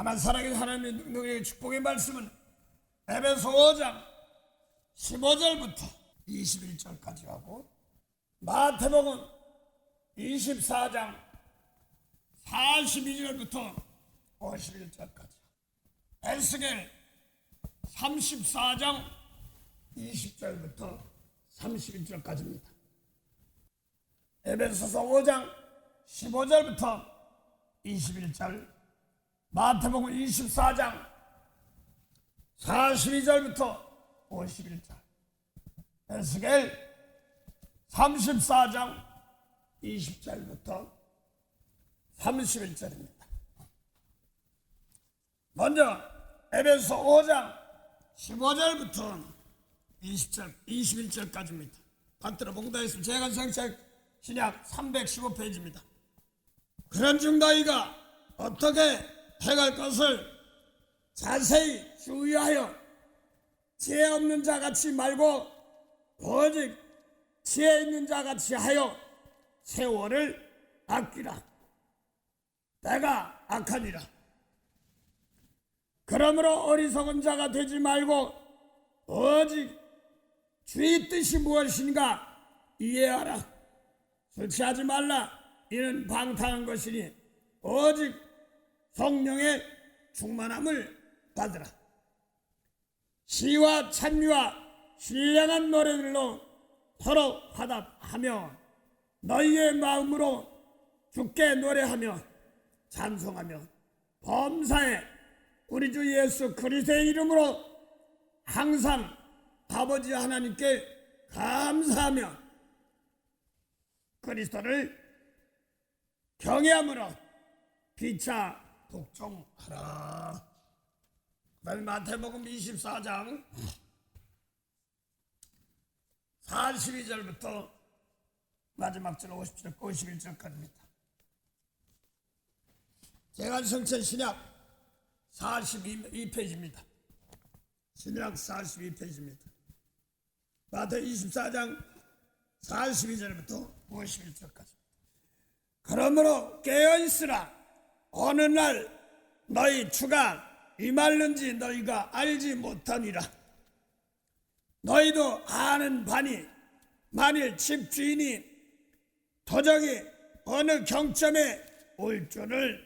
다만 살아계신 하나님의 능력의 축복의 말씀은 에베소 5장 15절부터 21절까지 하고 마태복음 24장 42절부터 51절까지, 에스겔 34장 20절부터 31절까지입니다. 에베소서 5장 15절부터 21절, 마태복음 24장 42절부터 51절, 에스겔 34장 20절부터 31절입니다. 먼저 에베소 5장 15절부터 20절, 21절까지입니다. 받들어 본다 했으면 제가 성책 신약 315페이지입니다. 그런즉 너희가 어떻게 해갈 것을 자세히 주의하여 지혜 없는 자같이 말고 오직 지혜 있는 자같이 하여 세월을 아끼라. 내가 악하니라. 그러므로 어리석은 자가 되지 말고 오직 주의 뜻이 무엇인가 이해하라. 술 취하지 말라. 이는 방탕한 것이니 오직 성령의 충만함을 받으라. 시와 찬미와 신령한 노래들로 서로 화답하며 너희의 마음으로 주께 노래하며 찬송하며 범사에 우리 주 예수 그리스도의 이름으로 항상 아버지 하나님께 감사하며 그리스도를 경외함으로 피차 복종하라. 그다음에 마태복음 24장 42절부터 마지막 절 50절 51절까지입니다. 제가 성찬 신약 42페이지입니다. 신약 42페이지입니다. 마태 24장 42절부터 51절까지. 그러므로 깨어있으라. 어느 날 너희 주가 임할는지 너희가 알지 못하니라. 너희도 아는 바니 만일 집주인이 도적이 어느 경점에 올 줄을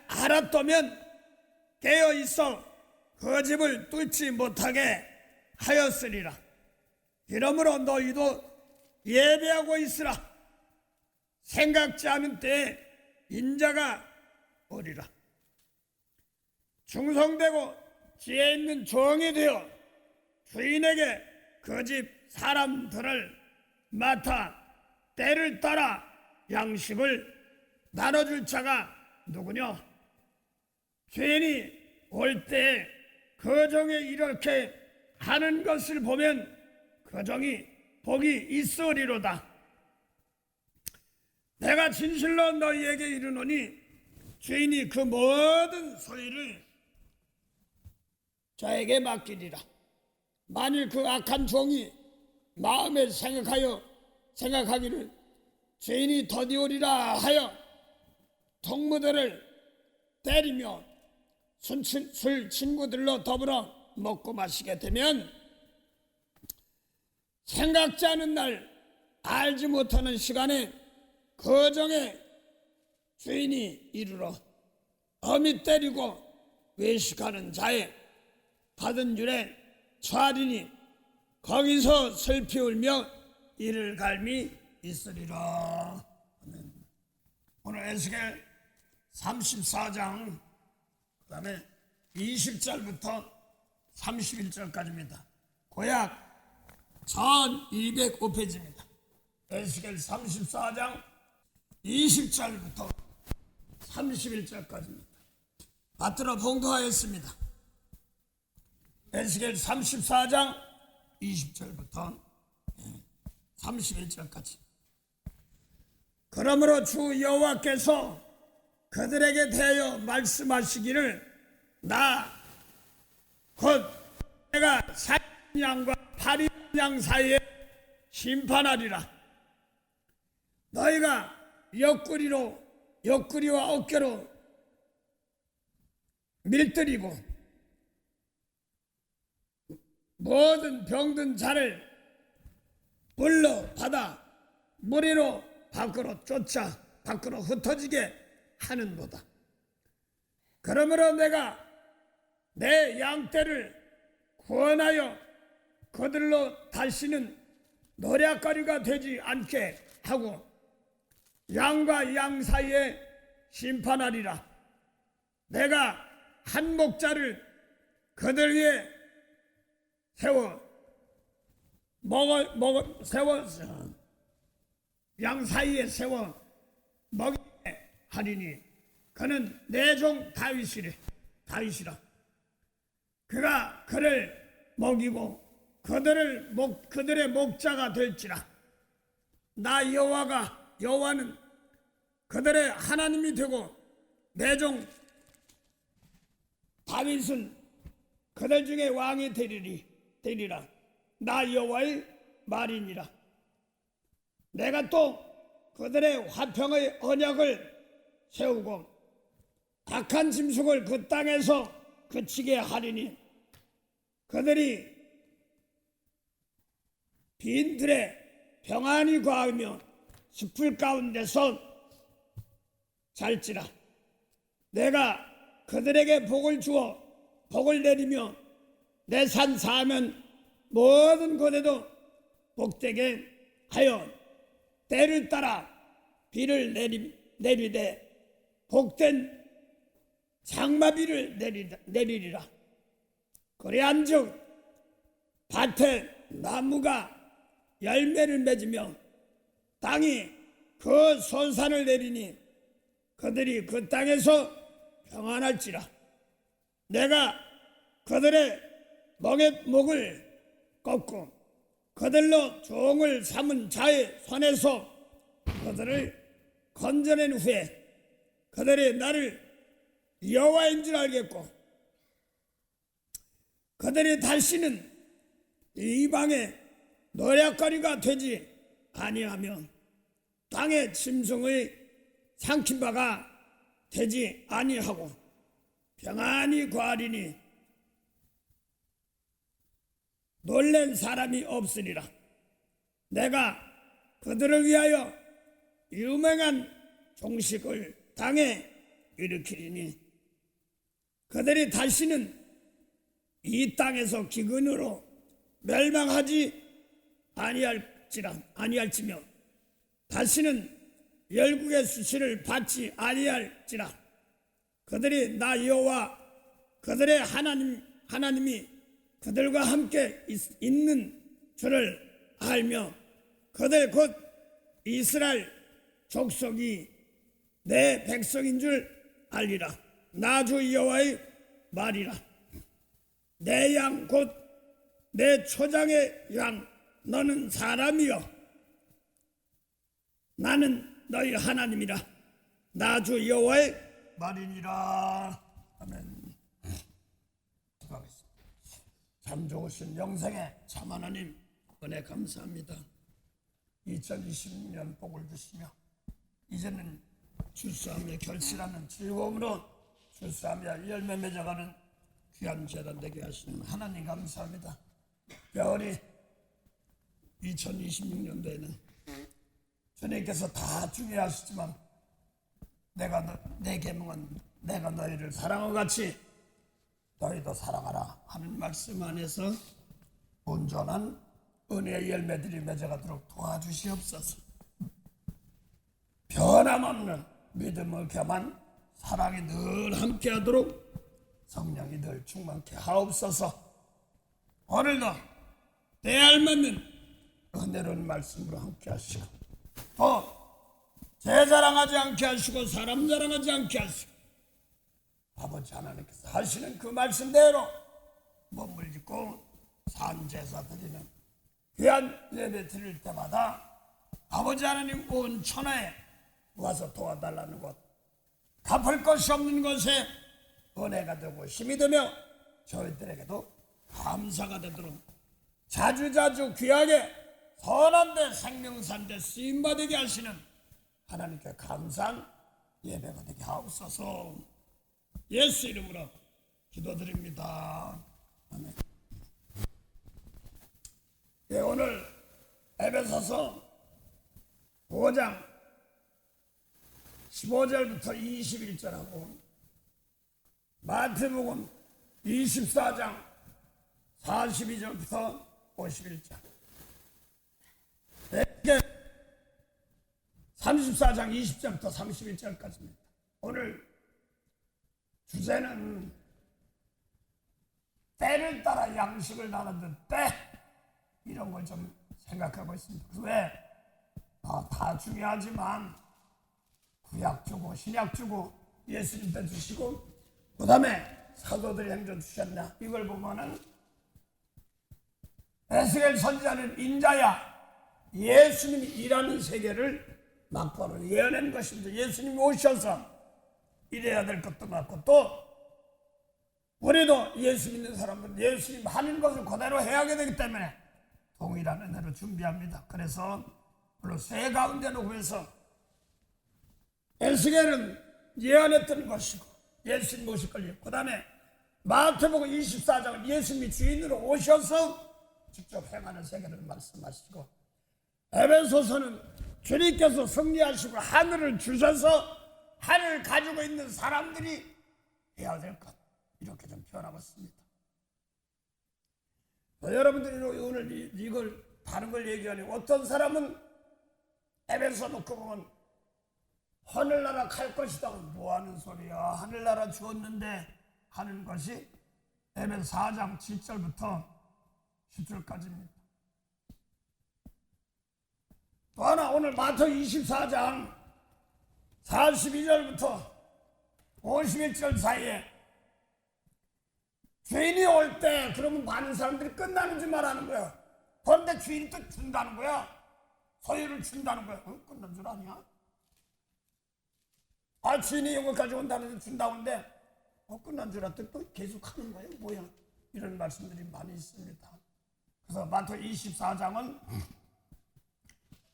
알았다면 깨어있어 그 집을 뚫지 못하게 하였으리라. 이러므로 너희도 예배하고 있으라. 생각지 않은 때에 인자가 오리라. 충성되고 지혜 있는 종이 되어 주인에게 그 집 사람들을 맡아 때를 따라 양식을 나눠줄 자가 누구냐? 주인이 올 때 그 종이 이렇게 하는 것을 보면 그 종이 복이 있으리로다. 내가 진실로 너희에게 이르노니 주인이 그 모든 소유를 저에게 맡기리라. 만일 그 악한 종이 마음에 생각하기를 주인이 더디오리라 하여 동무들을 때리며 술 친구들로 더불어 먹고 마시게 되면 생각지 않은 날 알지 못하는 시간에 그 종의 주인이 이르러 엄히 때리고 외식하는 자의 받은 줄에 처하리니 거기서 슬피 울며 이를 갈미 있으리라. 아멘. 오늘 에스겔 34장 그 다음에 20절부터 31절까지입니다. 고약 1205페이지입니다. 에스겔 34장 20절부터 31절까지입니다. 받들어 봉독하였습니다. 에스겔 34장 20절부터 31절까지. 그러므로 주 여호와께서 그들에게 대하여 말씀하시기를 나 곧 내가 살인 양과 파린 양 사이에 심판하리라. 너희가 옆구리와 어깨로 밀들이고 모든 병든 자를 물로 받아 무리로 밖으로 쫓아 밖으로 흩어지게 하는도다. 그러므로 내가 내 양떼를 구원하여 그들로 다시는 노략거리가 되지 않게 하고 양과 양 사이에 심판하리라. 내가 한 목자를 그들 위에 세워서 양 사이에 세워 먹이게 하리니 그는 내 종 다윗이라. 그가 그를 먹이고 그들의 목자가 될지라. 나 여호와는 그들의 하나님이 되고 내 종 다윗은 그들 중에 왕이 되리라. 나 여호와의 말이니라. 내가 또 그들의 화평의 언약을 세우고 악한 짐승을 그 땅에서 그치게 하리니 그들이 빈 들에 평안히 거하며 숲을 가운데서 잘지라. 내가 그들에게 복을 주어 복을 내리며 내 산 사하면 모든 곳에도 복되게 하여 때를 따라 비를 내리되 복된 장마비를 내리리라. 그래한즉 밭에 나무가 열매를 맺으며 땅이 그 소산을 내리니 그들이 그 땅에서 평안할지라. 내가 그들의 목을 꺾고 그들로 종을 삼은 자의 손에서 그들을 건져낸 후에 그들이 나를 여호와인 줄 알겠고 그들이 다시는 이방의 노략거리가 되지 아니하며 땅의 짐승의 삼킨 바가 되지 아니하고 평안히 거하리니 놀란 사람이 없으리라. 내가 그들을 위하여 유명한 종식을 땅에 일으키리니 그들이 다시는 이 땅에서 기근으로 멸망하지 아니할지며 다시는 열국의 수치를 받지 아니할지라. 그들이 나 여호와 그들의 하나님이 그들과 함께 있는 줄을 알며 그들 곧 이스라엘 족속이 내 백성인 줄 알리라. 나 주 여호와의 말이라. 내 양 곧 내 초장의 양 너는 사람이여 나는 너희 하나님이라. 나 주 여호와의 말이니라. 아멘. 기도하겠습니다. 참 좋으신 영생의 참 하나님 은혜 감사합니다. 2020년 복을 주시며 이제는 출소하며 결실하는 즐거움으로 출소하며 열매 맺어가는 귀한 재단 되게 하시는 하나님 감사합니다. 겨울이 2026년도에는 주님께서 다 주게 하시지만 내 계명은 내가 너희를 사랑과 같이 너희도 사랑하라 하는 말씀 안에서 온전한 은혜의 열매들이 맺어가도록 도와주시옵소서. 변함없는 믿음을 겸한 사랑이 늘 함께하도록 성령이 늘 충만케 하옵소서. 오늘도 때 알맞는 은혜로운 말씀으로 함께하시고 또 제 자랑하지 않게 하시고 사람 자랑하지 않게 하시고 아버지 하나님께서 하시는 그 말씀대로 몸을 짓고 산제사 드리는 귀한 예배 드릴 때마다 아버지 하나님 온 천하에 와서 도와달라는 것, 갚을 것이 없는 것에 은혜가 되고 힘이 되며 저희들에게도 감사가 되도록 자주자주 귀하게 선한데 생명산데 쓰임받게 하시는 하나님께 감사한 예배가 되게 하옵소서. 예수 이름으로 기도드립니다. 아멘. 예, 오늘 에베소서 5장 15절부터 21절하고 마태복음 24장 42절부터 51절, 34장 20절부터 31절까지입니다. 오늘 주제는 때를 따라 양식을 나누는 때, 이런 걸 좀 생각하고 있습니다. 왜? 다 중요하지만 구약 주고 신약 주고 예수님 때 주시고 그 다음에 사도들의 행전 주셨나, 이걸 보면은 에스겔 선지자는 인자야, 예수님이 일하는 세계를 막바로 예언한 것입니다. 예수님이 오셔서 이래야 될 것도 맞고, 또 우리도 예수 믿는 사람은 예수님 하는 것을 그대로 해야하게 되기 때문에 동일한 은혜로 준비합니다. 그래서 물론 새 가운데 놓고서 에스겔은 예언했던 것이고 예수님 오실 걸요. 그 다음에 마태복음 24장은 예수님이 주인으로 오셔서 직접 행하는 세계를 말씀하시고, 에베소서는 주님께서 승리하시고 하늘을 주셔서 하늘을 가지고 있는 사람들이 해야 될 것, 이렇게 좀 표현하고 있습니다. 여러분들이 오늘 이걸 다른 걸 얘기하니, 어떤 사람은 에베소 놓고 보면 하늘나라 갈 것이다. 뭐 하는 소리야, 하늘나라 주었는데 하는 것이 에베소 4장 7절부터 10절까지입니다. 또 하나, 오늘 마태 24장 42절부터 51절 사이에 주인이 올 때 그러면 많은 사람들이 끝나는 줄 말하는 거야. 그런데 주인이 또 준다는 거야. 소유를 준다는 거야. 끝난 줄 아냐? 주인이 이거까지 온다는 줄 준다는데 끝난 줄 알았더니 또 계속 하는 거예요. 뭐야? 이런 말씀들이 많이 있습니다. 그래서 마태 24장은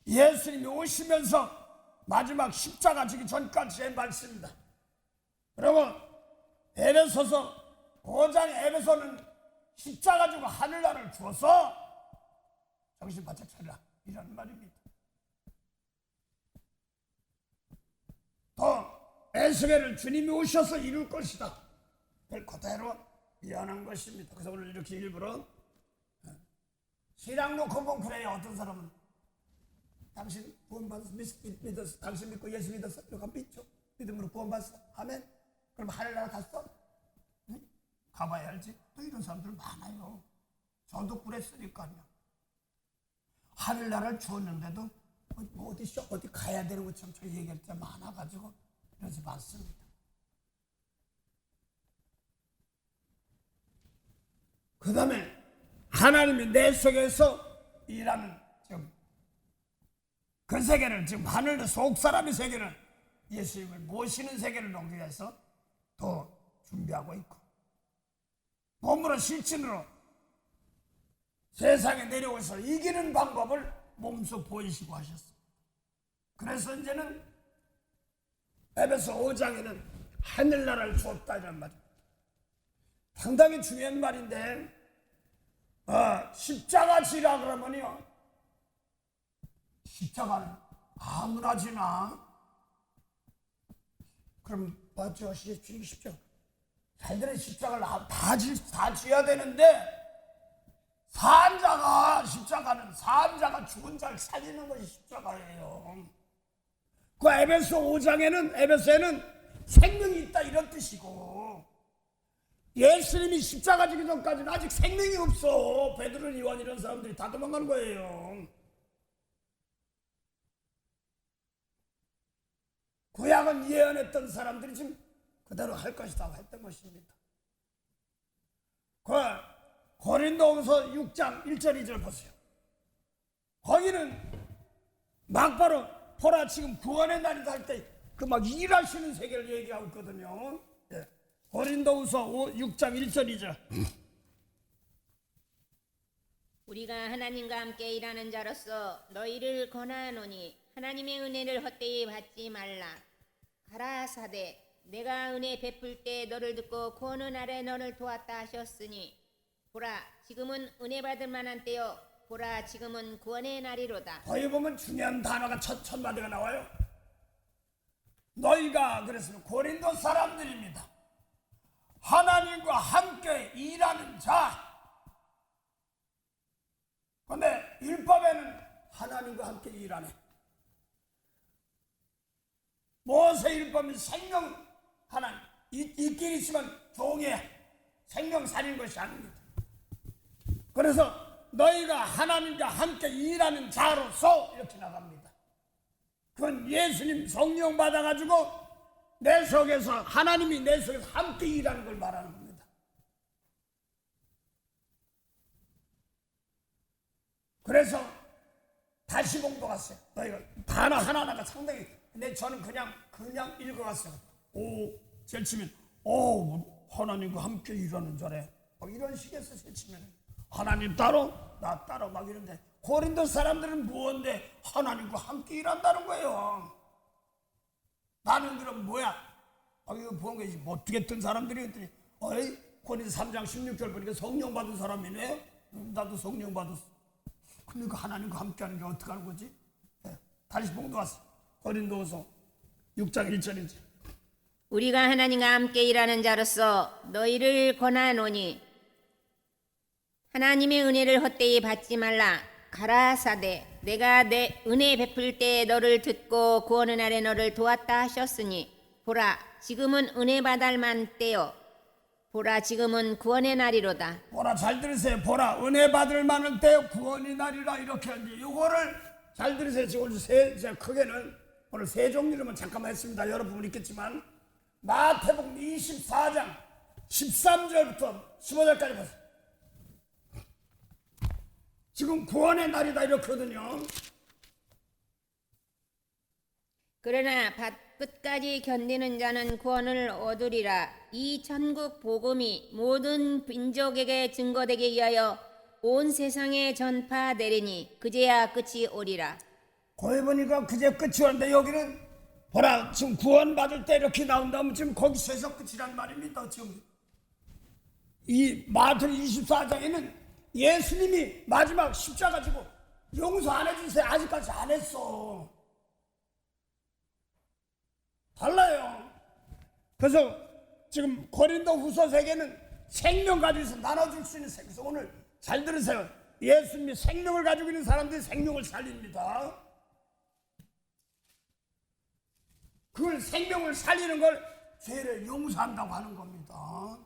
예수님이 오시면서 마지막 십자가 지기 전까지의 말씀입니다. 그리고 에베소서 5장 에베소는 십자가 지고 하늘나라를 주어서 정신 바짝 차리라, 이런 말입니다. 또 에스겔을 주님이 오셔서 이룰 것이다, 그걸 그대로 예언한 것입니다. 그래서 오늘 이렇게 일부러 신앙 놓고 보면 그래요. 어떤 사람은 당신 구원받았어, 믿었어, 당신 믿고 예수 믿었어, 이거 믿죠? 믿음으로 구원받았어, 아멘. 그럼 하늘나라 갔어? 응? 가봐야 알지. 또 이런 사람들 많아요. 저도 그랬으니까요. 하늘나라를 주었는데도 어디 가야 되는 것처럼 저 얘기할 때 많아가지고 그러지 않습니다. 그 다음에 하나님이 내 속에서 일하는 지금 그 세계를, 지금 하늘 속 사람의 세계를, 예수님을 모시는 세계를 놓기 위해서 또 준비하고 있고, 몸으로 실천으로 세상에 내려오셔서 이기는 방법을 몸소 보이시고 하셨습니다. 그래서 이제는 에베소 5장에는 하늘나라를 주었다, 이런 말입니다. 상당히 중요한 말인데, 십자가 지라 그러면요, 십자가는 아무나 지나? 그럼 맞죠? 주님 십자가 잘들은 십자가를 다 지어야 되는데, 산자가 죽은 자를 살리는 것이 십자가예요. 그 에베소에는 생명이 있다, 이런 뜻이고, 예수님이 십자가 지기 전까지는 아직 생명이 없어. 베드로, 요한 이런 사람들이 다 도망간 거예요. 구약은 예언했던 사람들이 지금 그대로 할 것이다 했던 것입니다. 그 고린도후서 6장 1절 2절 보세요. 거기는 막바로 보라, 지금 구원의 날이다 할 때 그 막 일하시는 세계를 얘기하고 있거든요. 고린도후서 6장 1절 2절. 우리가 하나님과 함께 일하는 자로서 너희를 권하노니 하나님의 은혜를 헛되이 받지 말라. 가라사대 내가 은혜 베풀 때 너를 듣고 구원의 날에 너를 도왔다 하셨으니 보라 지금은 은혜 받을 만한 때요 보라 지금은 구원의 날이로다. 거기 보면 중요한 단어가 첫 마디가 나와요. 너희가 그래서 고린도 사람들입니다. 하나님과 함께 일하는 자. 그런데 율법에는 하나님과 함께 일하네. 모세 율법은 생명 하나님 있긴 있지만 종의 생명 살인 것이 아닙니다. 그래서 너희가 하나님과 함께 일하는 자로서 이렇게 나갑니다. 그건 예수님 성령 받아가지고 내 속에서 하나님이 내 속에서 함께 일하는 걸 말하는 겁니다. 그래서 다시 공부했어요. 너희가 단어 하나하나가 상당히 근데 저는 그냥 읽어갔어요. 제일 치면 하나님과 함께 일하는 자래. 이런 식에서 제일 치면 하나님 따로 나 따로 막 이런데 고린도 사람들은 무언데 하나님과 함께 일한다는 거예요. 나는 그럼 뭐야? 이거 본 거지. 어떻게 뜬 사람들이 했더니 고린도 3장 16절 보니까 성령 받은 사람이네. 나도 성령 받았어. 그러니까 하나님과 함께 하는 게 어떻게 하는 거지? 다시 봉도 왔어. 고린도후서 6장 1절이지. 우리가 하나님과 함께 일하는 자로서 너희를 권하노니 하나님의 은혜를 헛되이 받지 말라. 가라사대 내가 내 은혜 베풀 때 너를 듣고 구원의 날에 너를 도왔다 하셨으니 보라 지금은 은혜 받을 만 때요 보라 지금은 구원의 날이로다. 보라 잘 들으세요. 보라 은혜 받을 만한 때 구원의 날이라 이렇게 하는데 이거를 잘 들으세요. 지금 오늘 크게는 오늘 세 종류로만 잠깐만 했습니다. 여러분은 있겠지만 마태복음 24장 13절부터 15절까지 보세요. 지금 구원의 날이다 이렇거든요. 그러나 끝까지 견디는 자는 구원을 얻으리라. 이 천국 복음이 모든 민족에게 증거되게 위하여 온 세상에 전파되리니 그제야 끝이 오리라. 거기 보니까 그제 끝이 오는데 여기는 보라 지금 구원 받을 때 이렇게 나온다면 지금 거기서에서 끝이란 말입니다. 지금 이 마태복음 24장에는 예수님이 마지막 십자가 지고 용서 안 해주세요. 아직까지 안 했어. 달라요. 그래서 지금 고린도 후서 세계는 생명 가지고 있어 나눠줄 수 있는 세계에서 오늘 잘 들으세요. 예수님이 생명을 가지고 있는 사람들이 생명을 살립니다. 그걸 생명을 살리는 걸 죄를 용서한다고 하는 겁니다.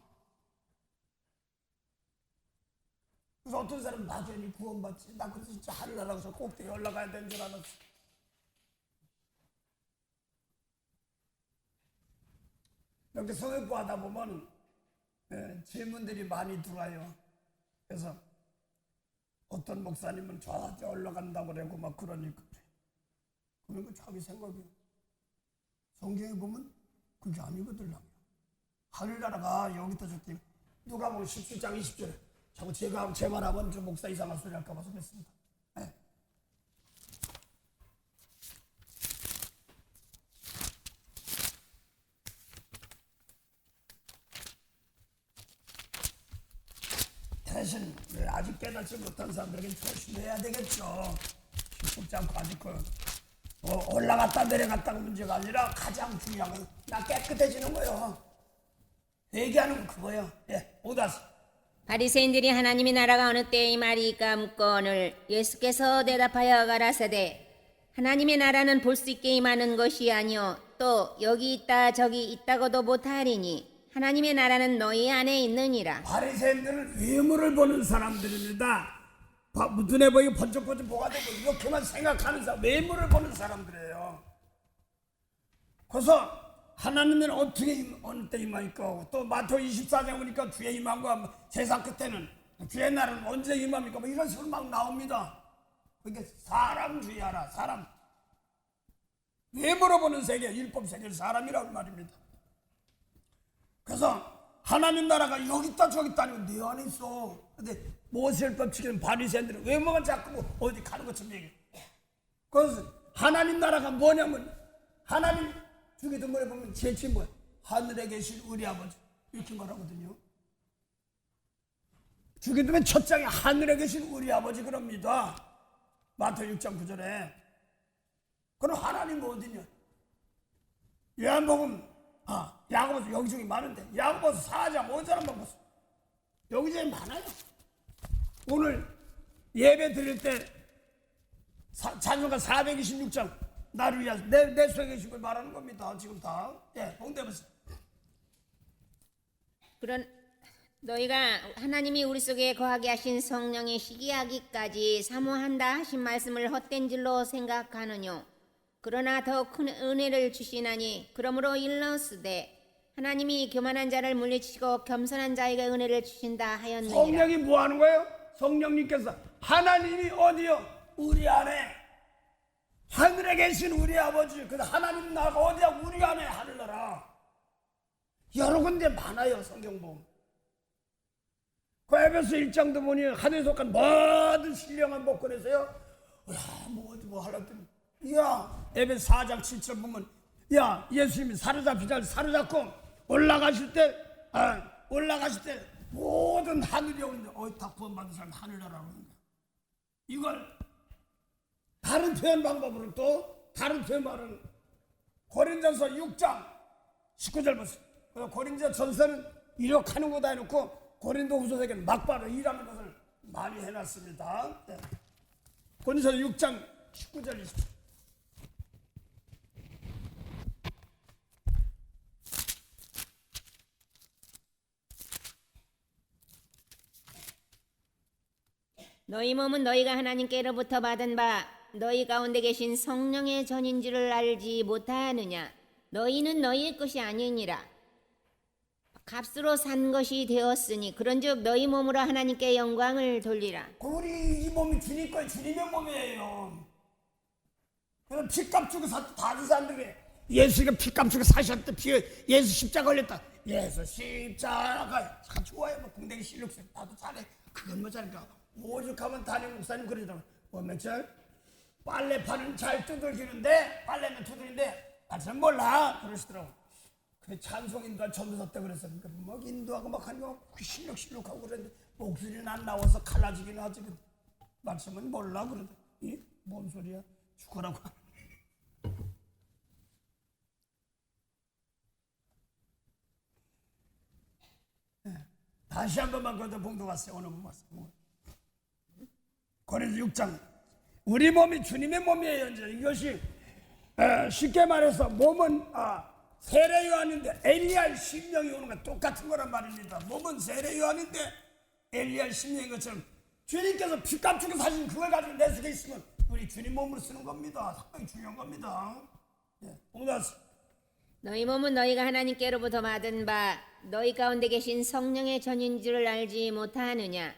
그래서 어떤 사람은 나중에 구원받지. 나 그래서 진짜 하늘나라에서 꼭대기 올라가야 되는 줄 알았어. 이렇게 성역부 하다 보면 질문들이 많이 들어와요. 그래서 어떤 목사님은 저 올라간다고 그러고 막 그러니까 그러니까 자기 생각이 성경에 보면 그게 아니거든요. 하늘나라가 여기다 저기 누가 보면 17장 20절에 자꾸 제 말하면 저 목사 이상한 소리 할까 봐서 그랬습니다. 대신 아직 깨닫지 못한 사람들에게 조심해야 되겠죠. 쉽지 않고 아직 올라갔다 내려갔다가 문제가 아니라 가장 중요한 건 나 깨끗해지는 거예요. 얘기하는 건 그거예요. 오다스. 바리새인들이 하나님의 나라가 어느 때에 임하리까 묻거늘 예수께서 대답하여 가라사대 하나님의 나라는 볼 수 있게 임하는 것이 아니요 또 여기 있다 저기 있다고도 못하리니 하나님의 나라는 너희 안에 있느니라. 바리새인들은 외모를 보는 사람들입니다. 눈에 보이고 번쩍번쩍 뭐가 되고 이렇게만 생각하는 사람, 외모를 보는 사람들이에요. 그래서 하나님은 어떻게 어느 때 임하니까 또 마태복음 24장 보니까 주의 임함과 세상 끝에는 주의 날은 언제 임합니까? 뭐 이런 식으로 막 나옵니다. 그러니까 사람 주의하라. 사람 외모로 보는 세계, 율법 세계를 사람이라고 말입니다. 그래서 하나님 나라가 여기 있다 저기 있다 아니고 네 안에 있어. 근데 모세율법 지키는 바리새인들은 외모만 자꾸 어디 가는 것처럼 얘기해. 그래서 하나님 나라가 뭐냐면 하나님 주기도문에 보면 제치 뭐야? 하늘에 계신 우리 아버지 이렇게 말하거든요. 주기도문 첫 장에 하늘에 계신 우리 아버지 그럽니다. 마태복음 6장 9절에. 그럼 하나님 어디냐? 요한복음 야고보서 여기저기 많은데 야고보서 4장 5절 한번 보세요. 여기저기 많아요. 오늘 예배 드릴 때 찬송가 426장 나를 위하여 내 속에 계신 걸 말하는 겁니다. 지금 다. 예, 봉대보세요. 그런 너희가 하나님이 우리 속에 거하게 하신 성령의 시기하기까지 사모한다 하신 말씀을 헛된 줄로 생각하느뇨. 그러나 더 큰 은혜를 주시나니 그러므로 일러스되 하나님이 교만한 자를 물리치고 겸손한 자에게 은혜를 주신다 하였느니라. 성령이 뭐 하는 거예요? 성령님께서 하나님이 어디요? 우리 안에 하늘에 계신 우리 아버지 그 하나님 나라가 어디야? 우리 안에 하늘나라. 여러 군데 많아요. 성경 보면 그 에베소 1장도 보니 하늘에 속한 모든 신령한 복권에서요 뭐 하려더니 야 에베소 4장 7절 보면 야 예수님이 사로잡고 올라가실 때 모든 하늘이 오는데 다 구원받은 사람 하늘나라라고 하는 거야. 이걸 다른 표현 방법으로 또 다른 표현 말은 고린도전서 6장 19절 보세요. 고린도전서는 이력하는 거다 해놓고 고린도후서에게는 막바로 일하는 것을 많이 해놨습니다. 네. 고린도전서 6장 19절 20절. 너희 몸은 너희가 하나님께로부터 받은 바 너희 가운데 계신 성령의 전인 줄을 알지 못하느냐. 너희는 너희의 것이 아니니라. 값으로 산 것이 되었으니 그런즉 너희 몸으로 하나님께 영광을 돌리라. 우리 이 몸이 주님 거예요. 주님의 몸이에요. 그럼 피값 주고 다른 사람들이 예수가 피값 주고 사셨다. 예수 십자가 걸렸다. 예수 십자가 참 좋아요. 뭐 공대기 실력생 나도 잘해. 그건 뭐 잘할까. 오죽하면 담임 목사님 그러더라고요. 며칠 빨래판은 잘 두들기는데 빨래는 두들인데 나는 몰라 그러시더라고요. 그 찬송 인도할 전도사 때 그랬어. 그러니까 막 인도하고 막 하는 거 실룩실룩하고 그랬는데 목소리는 안 나와서 갈라지긴 하지. 말씀은 몰라 그러더라고요. 뭔 소리야? 죽어라고. 다시 한 번만 그러다 봉도 갔어요. 오늘 못 왔어요. 고린도 6장 우리 몸이 주님의 몸이에요. 이제 이것이 쉽게 말해서 몸은 세례 요한인데 엘리야의 심령이 오는 건 똑같은 거란 말입니다. 몸은 세례 요한인데 엘리야의 심령인 것처럼 주님께서 피값 주고 사신 그걸 가지고 내 속에 있으면 우리 주님 몸으로 쓰는 겁니다. 상당히 중요한 겁니다. 너희 몸은 너희가 하나님께로부터 받은 바 너희 가운데 계신 성령의 전인 줄을 알지 못하느냐.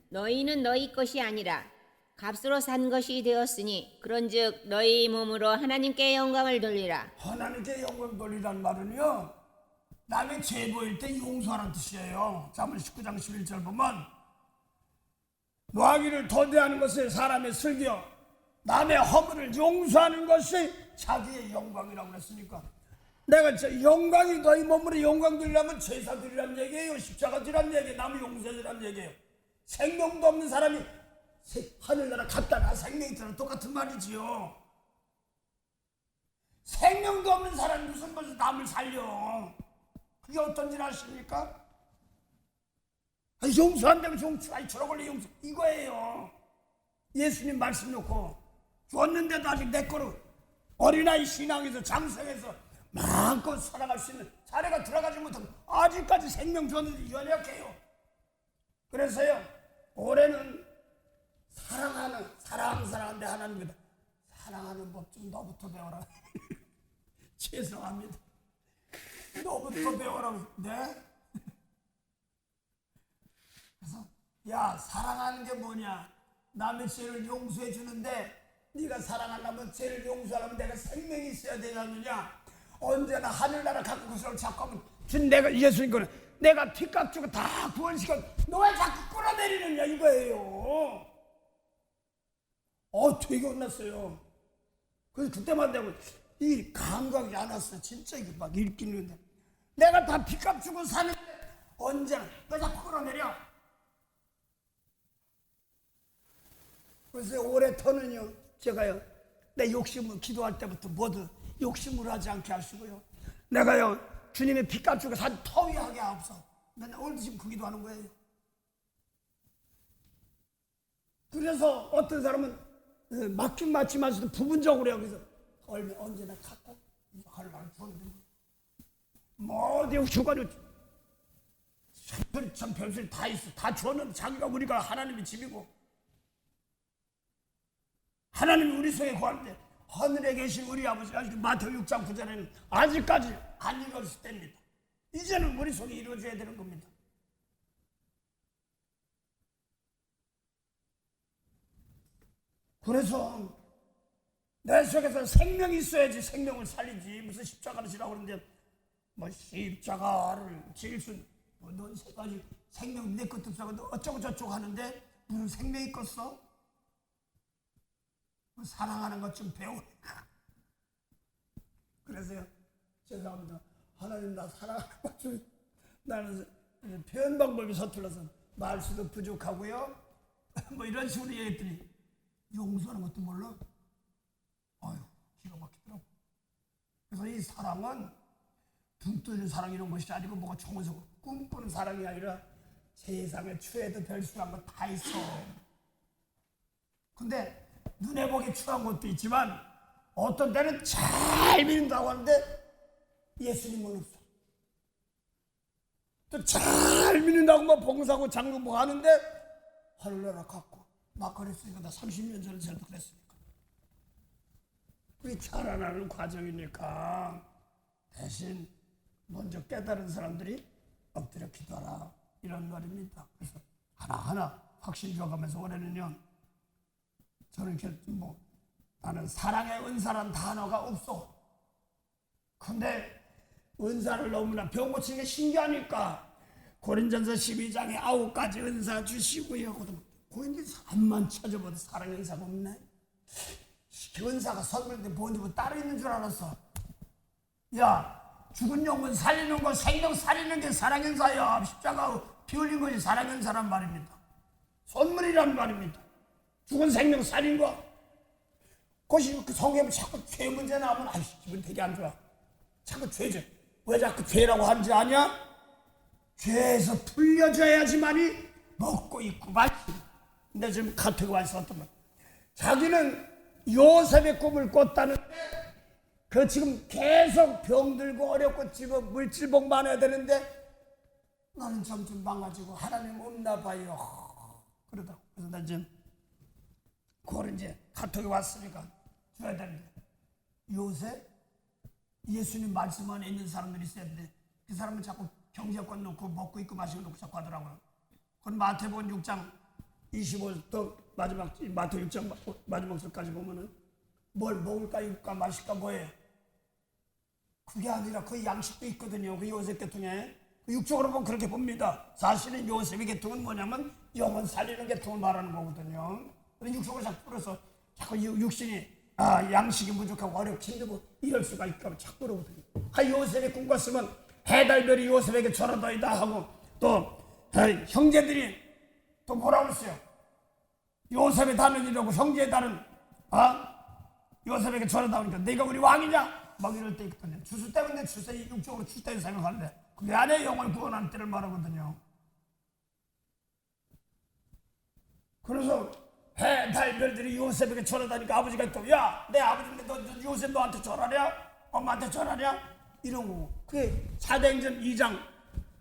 너희는 너희 것이 아니라 값으로 산 것이 되었으니 그런즉 너희 몸으로 하나님께 영광을 돌리라. 하나님께 영광 돌리란 말은요 남의 죄 보일 때 용서하라는 뜻이에요. 잠언 19장 11절 보면 노하기를 도대하는 것을 사람의 슬기요 남의 허물을 용서하는 것이 자기의 영광이라고 했으니까 내가 영광이 너희 몸으로 영광 돌리려면 제사 드리라는 얘기예요. 십자가 드리라는 얘기예요. 남의 용서 드리라는 얘기예요. 생명도 없는 사람이 하늘나라 갔다가 생명이 있잖아. 똑같은 말이지요. 생명도 없는 사람이 무슨 것을 남을 살려. 그게 어떤 일 아십니까? 용서한다고 저러걸리 용서 이거예요. 예수님 말씀 놓고 줬는데도 아직 내 거로 어린아이 신앙에서 장성해서 마음껏 살아갈 수 있는 자리가 들어가지 못하고 아직까지 생명 줬는데 연약해요. 그래서요 올해는 사랑하는데 하나님입니다. 사랑하는 법 좀 너부터 배워라. 죄송합니다. 너부터 배워라. 네? 그래서 야 사랑하는 게 뭐냐? 남의 죄를 용서해 주는데 네가 사랑하려면 죄를 용서하려면 내가 생명이 있어야 되지 않느냐? 언제나 하늘나라 갖고 그 사람을 자꾸 하면 내가 예수님 거는 내가 피값 주고 다 구원시켜 너 왜 자꾸 끌어내리느냐 이거예요. 되게 혼났어요. 그래서 그때만 되고 이 감각이 안 왔어. 진짜 이게 막 읽기는데 내가 다 빚값 주고 사는데 언제나 왜 자꾸 끌어내려? 그래서 올해터는요 제가요 내 욕심을 기도할 때부터 모두 욕심을 하지 않게 하시고요, 내가요 주님의 빚값 주고 산 터위하게 하옵소서. 맨날 오늘도 지금 그 기도하는 거예요. 그래서 어떤 사람은 맞긴 맞지만서도 부분적으로 해요. 그래서 얼마 언제나 갖고 하려고 줬는데 뭐 어디 휴가를 참 별소리 다 있어. 다 줬는데 자기가 우리가 하나님의 집이고 하나님이 우리 속에 거하는데 하늘에 계신 우리 아버지, 아직 마태복음 6장 9절에는 아직까지 안 이루어질 때입니다. 이제는 우리 속에 이루어져야 되는 겁니다. 그래서 내 속에서 생명이 있어야지 생명을 살리지. 무슨 십자가를 지라고 그러는데 뭐 십자가를 질 수 넌 세가지 생명 내 것도 없어 어쩌고 저쩌고 하는데 무슨 생명이 있겠어? 사랑하는 것 좀 배우니까. 그래서요 죄송합니다. 하나님 나 사랑하는 것 좀, 나는 표현 방법이 서툴러서 말수도 부족하고요 뭐 이런 식으로 얘기했더니 용서하는 것도 몰라? 아유 기가 막히더라고. 그래서 이 사랑은 붕 뜨는 사랑 이런 것이 아니고 뭐가 정해서 꿈꾸는 사랑이 아니라 세상에 추해도 별수한 거 다 있어. 근데 눈에 보기 추한 것도 있지만 어떤 때는 잘 믿는다고 하는데 예수님은 없어. 또 잘 믿는다고 뭐 봉사하고 장로뭐 하는데 하늘나라 갖고 막 그랬으니까 나 30년 전에 저도 그랬으니까. 그게 자라나는 과정이니까 대신 먼저 깨달은 사람들이 엎드려 기도하라 이런 말입니다. 그래서 하나하나 확신 줘가면서 올해는요 저는 이렇게 뭐 나는 사랑의 은사란 단어가 없어. 근데 은사를 너무나 병 고치는 게 신기하니까 고린전서 12장에 9가지 은사 주시고요. 고린전 사람만 찾아봐도 사랑의 은사가 없네. 그 은사가 선물인데 뭔지 뭐 따로 있는 줄 알았어. 야 죽은 영혼 살리는 거 생명 살리는 게 사랑의 은사야. 십자가 피 흘린 것이 사랑의 은사란 말입니다. 선물이란 말입니다. 죽은 생명 살린 거. 그것이 그 성경에 자꾸 죄 문제 나오면 아이씨 기분 되게 안 좋아. 자꾸 죄죠. 왜 자꾸 죄라고 하는지 아냐? 죄에서 풀려줘야지만이 먹고 있고 마시고. 근데 지금 카톡에 와서 어떤 말? 자기는 요셉의 꿈을 꿨다는데 그 지금 계속 병들고 어렵고 지금 물질복 많아야 되는데 나는 점점 망가지고 하나님 없나 봐요. 그러다. 그래서 나 지금 그걸 이제 카톡에 왔으니까 줘야 되는데 요새 예수님 말씀 안에 있는 사람들이 있어야 되는데 그 사람은 자꾸 경제권 놓고 먹고 있고 마시고 놓고 자꾸 하더라고요. 그건 마태복음 6장 25절 마지막 마태복음 6장 마지막 절까지 보면은 뭘 먹을까 입을까 마실까 뭐예요? 그게 아니라 그 양식도 있거든요. 그 요셉 계통에 육적으로 보면 그렇게 봅니다. 사실은 요셉의 계통은 뭐냐면 영혼 살리는 계통을 말하는 거거든요. 그런데 육적으로 자꾸 풀어서 자꾸 육신이 양식이 부족하고 어렵고 힘들고 이럴 수가 있다고 자꾸 그러거든요. 요셉의 꿈 꿨으면 해달별이 요셉에게 절하다이다 하고 또 형제들이 또 뭐라고 했어요? 요셉의 다는이라고 형제의 다는 요셉에게 절하다 보니까 내가 우리 왕이냐? 막 이럴 때 있거든요. 주수 때문에 주세 육적으로 주수 생각하는데 그게 안에 영혼을 구원하는 때를 말하거든요. 그래서 해달별들이 요셉에게 절하다니까 아버지가 또 야 내 아버지인데 너 요셉 너한테 절하냐? 엄마한테 절하냐? 이런 거고. 그게 사도행전 2장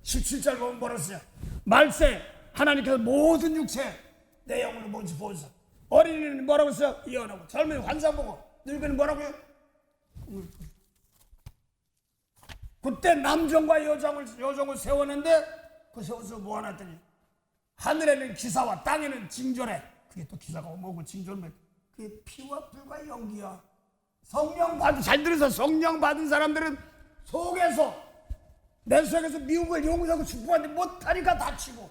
17절 보면 뭐라 했어요? 말세 하나님께서 모든 육체 내 영혼을 뭔지 보소서. 어린이는 뭐라고 했어요? 예언하고 젊은이 환상 보고 늙은이는 뭐라고요? 그때 남정과 여정을 세웠는데 그 세워서 뭐 하나 했더니 하늘에는 기사와 땅에는 징조래. 그게 또 기사가 뭐고 징조는 그게 피와 불과 연기야. 성령 받은 잘 들어서 성령 받은 사람들은 속에서 내 속에서 미움을 용서하고 축복하는데 못하니까 다치고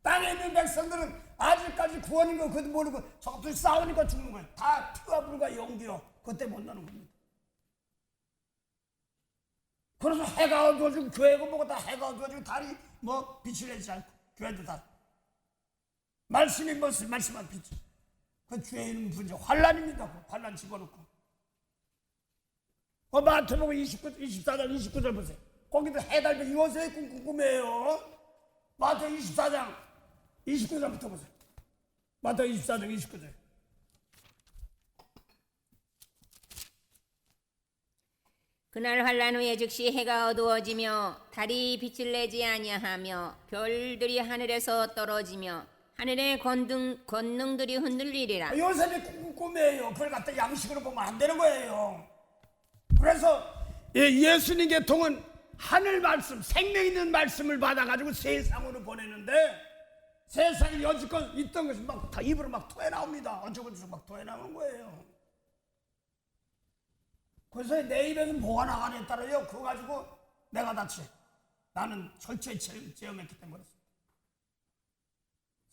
땅에 있는 백성들은 아직까지 구원인 거 그것도 모르고 저것들 싸우니까 죽는 거예요. 다 피와 불과 연기요. 그때 못 나는 겁니다. 그래서 해가 어두워지고 교회가 뭐가 다 해가 어두워지고 달이 뭐 빛을 내지 않고 교회도 다 말씀이 무슨 말씀한 빛. 그 죄인 분이 환란입니다. 그 환란 집어넣고. 마태복음 24장 29절 보세요. 거기도 해달면 요새의 궁금해요. 마태 24장 29절부터 보세요. 마태 24장 29절. 그날 환란 후에 즉시 해가 어두워지며 달이 빛을 내지 아니하며 별들이 하늘에서 떨어지며 하늘의 권능들이 흔들리리라. 요셉이 꿈이에요. 그걸 갖다 양식으로 보면 안 되는 거예요. 그래서 예수님 계통은 하늘 말씀, 생명 있는 말씀을 받아가지고 세상으로 보내는데 세상에 여지껏 있던 것이 막 다 입으로 막 토해 나옵니다. 어쩌고저쩌고 막 토해 나오는 거예요. 그래서 내 입에서 뭐가 나가냐에 따라요. 그거 가지고 내가 다치. 나는 철저히 체험했기 때문에.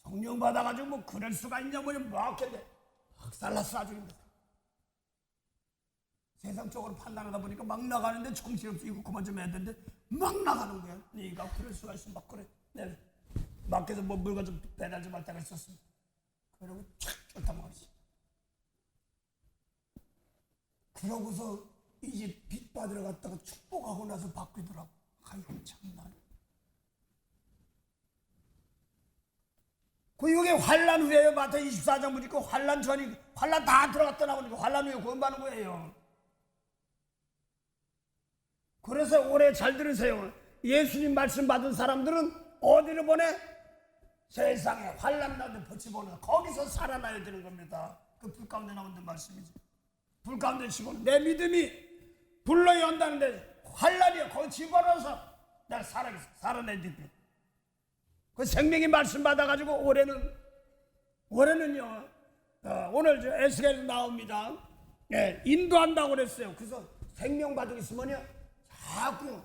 성령 받아가지고 뭐 그럴 수가 있냐 뭐냐 막했는데 박살났어 아주. 세상적으로 판단하다 보니까 막 나가는데 정신없이 이거 그만 좀 해야 되는데 막 나가는 거야. 네가 그럴 수가 있어. 막 그래. 네. 밖에서 뭐 물건 좀 배달 좀 할 때가 있었습니다. 그러고 촥 쫓아먹었어. 그러고서 이제 빚 받으러 갔다가 축복하고 나서 바뀌더라고. 아이고 참나. 그 이게 환란 후에요. 마태 24장 보니까 환란 전이 환란 다 들어갔다 나오니까 환란 후에 구원받는 거예요. 그래서 올해 잘 들으세요. 예수님 말씀 받은 사람들은 어디로 보내? 세상에 환란 나는데 벗이 보내. 거기서 살아나야 되는 겁니다. 그 불 가운데 나오는 말씀이죠. 불 가운데 집어넣어. 내 믿음이 불러 연다는데 환란이야. 거기 집어넣어서 내가 살아내야 돼. 그 생명의 말씀 받아가지고 올해는요. 오늘 저 에스겔에서 나옵니다. 예, 인도한다고 그랬어요. 그래서 생명 받고 있으면요. 자꾸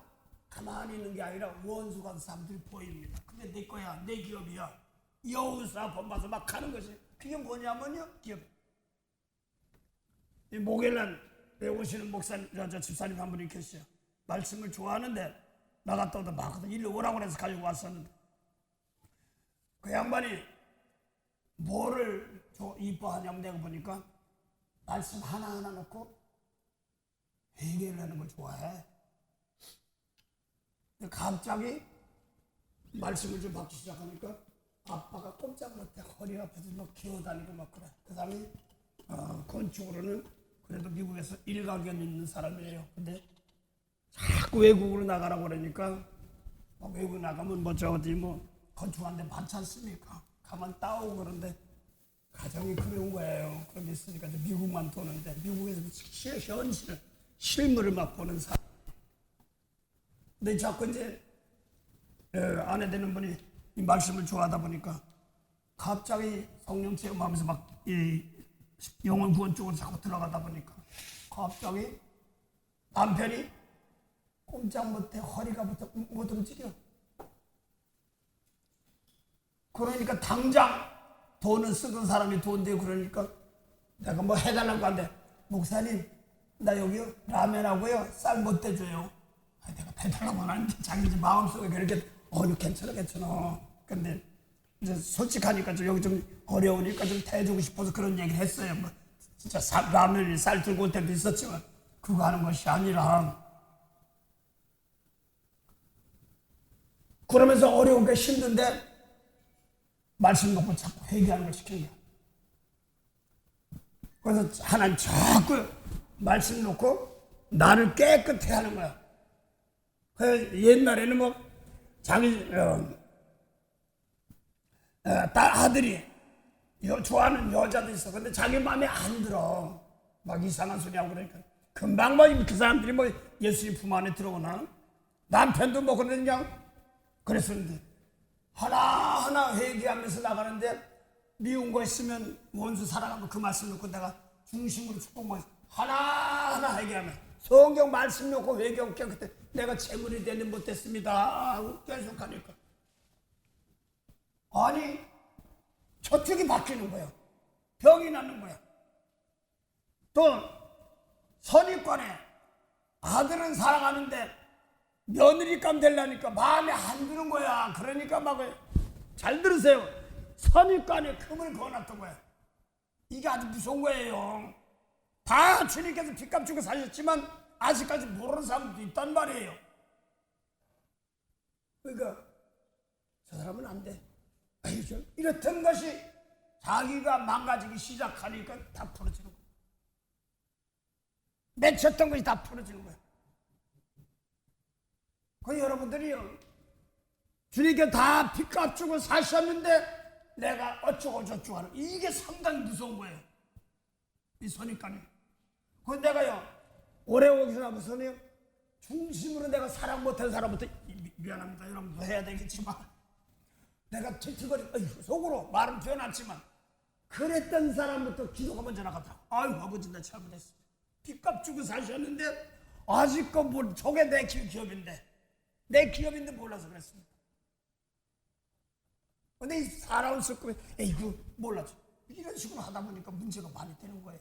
가만히 있는 게 아니라 원수가 사람들이 보입니다. 근데 내 거야, 내 기업이야. 여우사 본봐서 막 가는 것이. 그게 뭐냐면요. 기업. 이 목요일날 오시는 목사님, 저 집사님 한 분이 계셔요. 말씀을 좋아하는데 나갔다 오다 막 일로 오라고 해서 가지고 왔었는데 그 양반이 뭐를 이뻐하냐면 내가 보니까 말씀 하나하나 놓고 회개를 하는 걸 좋아해. 갑자기 말씀을 좀 받기 시작하니까 아빠가 꼼짝 못해 허리 아파서 막 기어다니고 막 그래. 그 사람이 건축으로는 그래도 미국에서 일가견 있는 사람이에요. 근데 자꾸 외국으로 나가라고 그러니까 외국 나가면 뭐 저기 뭐 건축하는데 많지 않습니까? 가만 따오고 그런데 가정이 그리운 거예요. 그런 게 있으니까 이제 미국만 도는데 미국에서 현실 실물을 막 보는 사람. 근데 자꾸 이제 아내 되는 분이 이 말씀을 좋아하다 보니까 갑자기 성령 체험하면서 막 이 영혼 구원 쪽으로 자꾸 들어가다 보니까 갑자기 남편이 꼼짝 못해 허리가 못 움직여. 그러니까 당장 돈을 쓰던 사람이 돈 되고 그러니까 내가 뭐 해달라고 하는데 목사님 나 여기요 라면하고요 쌀 못 대줘요. 내가 배달라고 하는데 자기 이제 마음속에 그렇게 괜찮아. 근데 이제 솔직하니까 좀 여기 좀 어려우니까 좀 대주고 싶어서 그런 얘기를 했어요. 뭐 진짜 라면이 쌀 들고 올 때도 있었지만 그거 하는 것이 아니라 그러면서 어려운 게 힘든데 말씀 놓고 자꾸 회개하는 걸 시키는 거야. 그래서 하나님 자꾸 말씀 놓고 나를 깨끗해 하는 거야. 그래서 옛날에는 뭐 자기 아들이 좋아하는 여자도 있어. 근데 자기 마음에 안 들어. 막 이상한 소리 하고 그러니까 금방 뭐 그 사람들이 뭐 예수님 품 안에 들어오나 남편도 뭐 그러냐 그랬었는데 하나하나 회개하면서 나가는데 미운 거 있으면 원수 사랑하면 그 말씀 놓고 내가 중심으로 축복만 하나하나 회개하면 성경 말씀 놓고 회개하고 그때 내가 재물이 되는 못했습니다 하고 계속 하니까 아니 저쪽이 바뀌는 거야. 병이 나는 거야. 또 선입관에 아들은 사랑하는데 며느리감 되려니까 마음에 안 드는 거야. 그러니까 막 잘 들으세요. 선입관에 금을 그어놨던 거야. 이게 아주 무서운 거예요. 다 주님께서 빚값 주고 사셨지만 아직까지 모르는 사람도 있단 말이에요. 그러니까 저 사람은 안 돼. 이렇던 것이 자기가 망가지기 시작하니까 다 풀어지는 거야. 맺혔던 것이 다 풀어지는 거야. 그 여러분들이요, 주님께 다 빚값 주고 사셨는데 내가 어쩌고 저쩌고 하는, 이게 상당히 무서운 거예요. 이 선입관이. 그 내가요, 오래 오기나 무슨요, 중심으로 내가 사랑 못한 사람부터 미안합니다 여러분도 해야 되겠지만, 내가 툴툴거리 속으로 말은 표현하지만 그랬던 사람부터 기도가 먼저 나가더라고. 아유 아버지 나 잘못했어. 빚값 주고 사셨는데 아직도 뭘, 저게 내 기업인데, 내 기업인데 몰라서 그랬습니다. 근데 이 살아온 습관이 에이구 몰라죠. 이런 식으로 하다 보니까 문제가 많이 되는 거예요.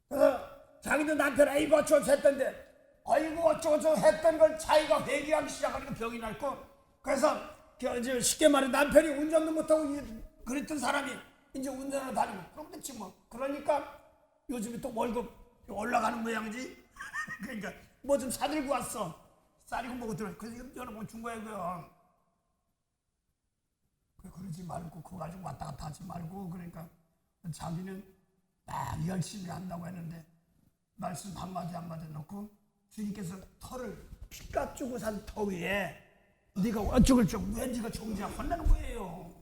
그래서 자기도 남편 아이고 어쩌고 했던데, 아이고 어쩌고 했던 걸 자기가 회개하기 시작하니까 병이 났고, 그래서 쉽게 말해 남편이 운전도 못하고 그랬던 사람이 이제 운전을 다니고 그럼 됐지 뭐. 그러니까 요즘에 또 월급 올라가는 모양이지. 그러니까 뭐 좀 사들고 왔어. 쌀이고 뭐고 들어. 그래서 여러분 준 거야 그거. 그러지 말고 그거 가지고 왔다 갔다 하지 말고. 그러니까 자기는 막 열심히 한다고 했는데 말씀 한마디 한마디 넣고 주님께서 터를 빚값 주고 산 터 위에 네가 어쩌고 저쩌고 왜 네가 정지야 혼나는 거예요.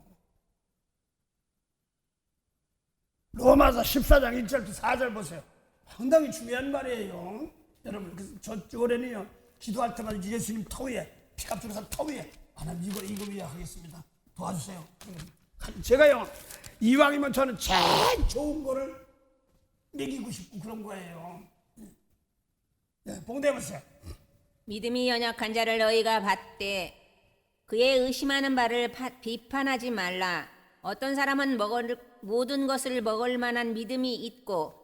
로마서 14장 1절부터 4절 보세요. 상당히 중요한 말이에요. 여러분, 그래서 올해는요, 기도할 때마다 예수님 터 위에, 빚값 주고 산 터 위에, 하나님 이거 위에 하겠습니다. 도와주세요. 제가요, 이왕이면 저는 제일 좋은 거를 먹이고 싶고 그런 거예요. 네, 봉대해보세요. 믿음이 연약한 자를 너희가 받되 그의 의심하는 바를 비판하지 말라. 어떤 사람은 모든 것을 먹을 만한 믿음이 있고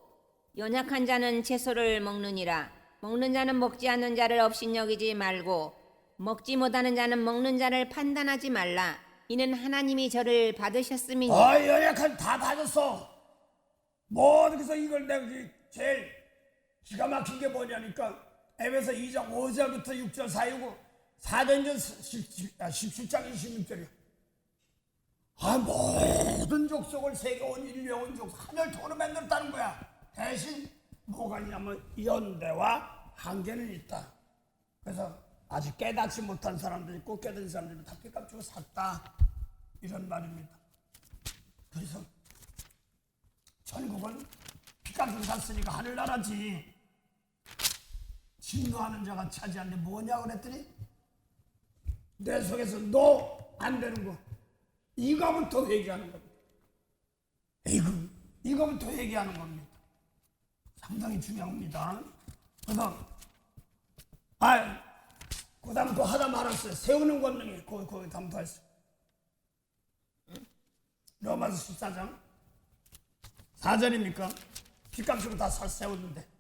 연약한 자는 채소를 먹느니라. 먹는 자는 먹지 않는 자를 업신여기지 말고 먹지 못하는 자는 먹는 자를 판단하지 말라. 이는 하나님이 저를 받으셨음이니. 연약한 다 받았어. 뭐 그래서 이걸 내가 제일 기가 막힌 게 뭐냐니까 에베소 2장 5절부터 6절 사이고 4전 17장 26절이야. 모든 족속을 새겨온 인류온 족속 하늘 통으로 만들었다는 거야. 대신 뭐가 있냐면 연대와 한계는 있다. 그래서 아직 깨닫지 못한 사람들이 있고 깨닫는 사람들이 다 빚값 주고 샀다, 이런 말입니다. 그래서 천국은 빚값 주고 샀으니까 하늘나라지, 진노하는 자가 차지하는데 뭐냐 그랬더니 내 속에서 너 안 되는 거, 이거부터 얘기하는 겁니다. 이거부터 얘기하는 겁니다. 상당히 중요합니다. 그래서 그 다음 또 하다 말았어요. 세우는 권능이 거기 다음 더 했어요. 로마서 14장 4절입니까? 빚값 주고 다 세웠는데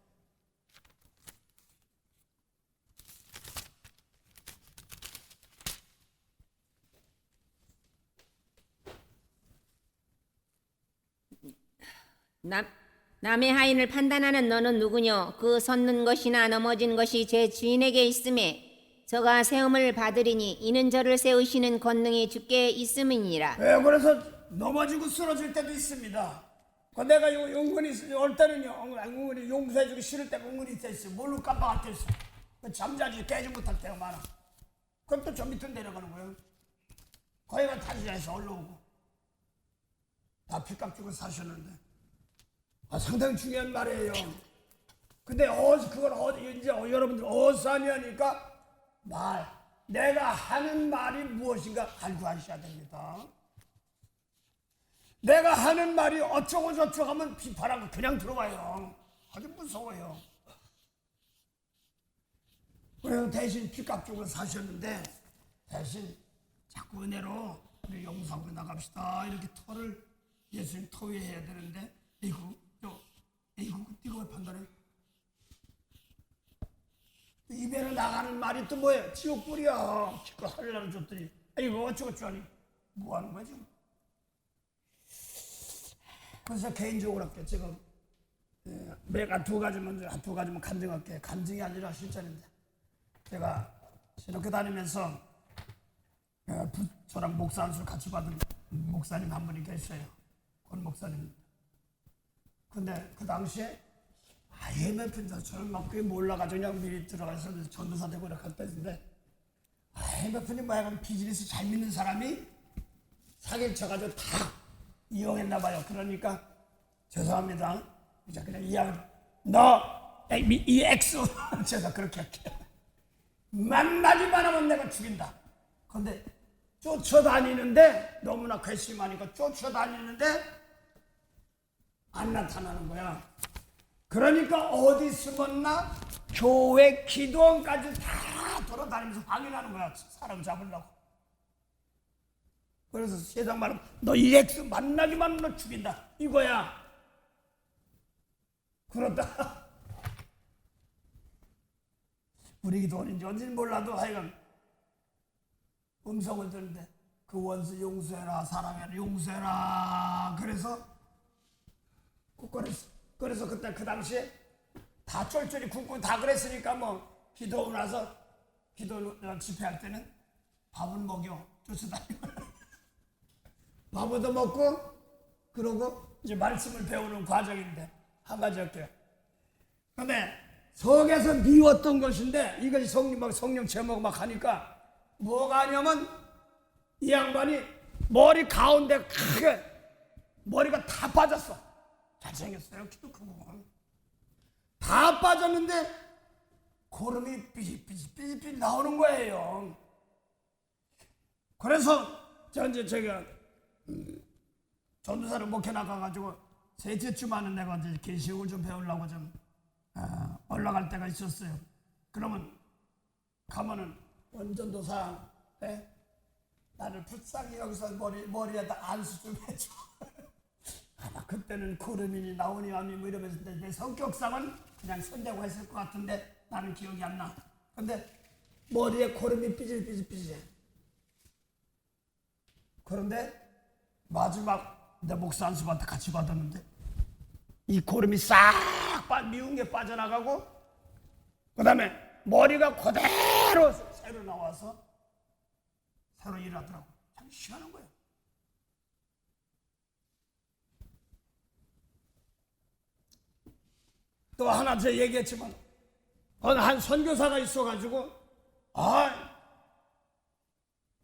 남의 하인을 판단하는 너는 누구뇨? 그 섰는 것이나 넘어진 것이 제 주인에게 있음에 저가 세움을 받으리니 이는 저를 세우시는 권능이 주께 있음이니라. 그래서 넘어지고 쓰러질 때도 있습니다. 내가 은근히 올 때는요, 은근히 용서해주기 싫을 때가 은근히 있어요. 뭘로 깜빡할 때 있어. 잠자지 깨지 못할 때가 많아. 그럼 또 저 밑으로 내려가는 거예요. 거기가 다시 해서 올라오고. 다 빚값 주고 사셨는데. 상당히 중요한 말이에요. 근데 그걸 이제 여러분들 어디서 하냐니까 내가 하는 말이 무엇인가 알고 하셔야 됩니다. 내가 하는 말이 어쩌고 저쩌고 하면 비판하고 그냥 들어와요. 아주 무서워요. 그래서 대신 빚값 주고 사셨는데 대신 자꾸 은혜로 우리 용서하고 나갑시다. 이렇게 터를 예수님 터 위에 해야 되는데 이거 네가 왜 판단해? 입에로 나가는 말이 또 뭐예요? 지옥불이야. 기껏 하려고 줬더니 이거 어쩌고저쩌니 뭐 하는 거야 지금. 그래서 개인적으로 할게. 지금 내가 두 가지만 간증할게. 간증이 아니라 실전인데, 제가 이렇게 다니면서 저랑 목사 안수를 같이 받은 목사님 한 분이 계셔요. 권 목사님입니다. 근데 그 당시에 IMF인데 저는 막 그게 몰라가지고 그냥 미리 들어가서 전도사 되고 이렇게 했는데, IMF는 뭐야, 비즈니스 잘 믿는 사람이 사기를 쳐가지고 다 이용했나 봐요. 그러니까 죄송합니다. 이제 그냥 이 X 제가 그렇게 할게요. 만나기만 하면 내가 죽인다. 근데 쫓아다니는데 너무나 괘씸하니까 쫓아다니는데 안 나타나는 거야. 그러니까 어디 숨었나? 교회 기도원까지 다 돌아다니면서 확인하는 거야. 사람 잡으려고. 그래서 세상 말은 너 이 X 만나기만 하면 너 죽인다 이거야. 그렇다. 우리 기도원인지 언제는 몰라도 하여간 음성을 듣는데 그 원수 용서해라, 사랑해라, 용서해라. 그래서 그때 그 당시에 다 쫄쫄이 굶고 다 그랬으니까 뭐 기도하고 나서 기도 집회할 때는 밥은 먹여 쫓아다니고 밥도 먹고 그러고 이제 말씀을 배우는 과정인데 한 가지 할게요. 근데 속에서 미웠던 것인데 이것이 성령 제목 막 하니까 뭐가 하냐면 이 양반이 머리 가운데 크게 머리가 다 빠졌어. 잘생겼어요. 키도 크고 다 빠졌는데 고름이 삐질 나오는 거예요. 그래서 제가 전도사를 목회 나가가지고 셋째 주만은 내가 이제 계시록을 좀 배우려고 좀 올라갈 때가 있었어요. 그러면 가면은 원전도사 나를 불쌍히 여기서 머리에다 안수 좀 해줘. 아마 그때는 고름이 나오니 아니 뭐 이러면서 내 성격상은 그냥 손대고 했을 것 같은데 나는 기억이 안 나. 근데 머리에 고름이 삐질삐질해. 그런데 마지막 내 목사 안수한테 같이 받았는데 이 고름이 싹 미운 게 빠져나가고 그 다음에 머리가 그대로 새로 나와서 새로 일하더라고. 참 희한한 거예요. 또 하나 제가 얘기했지만 어느 한 선교사가 있어가지고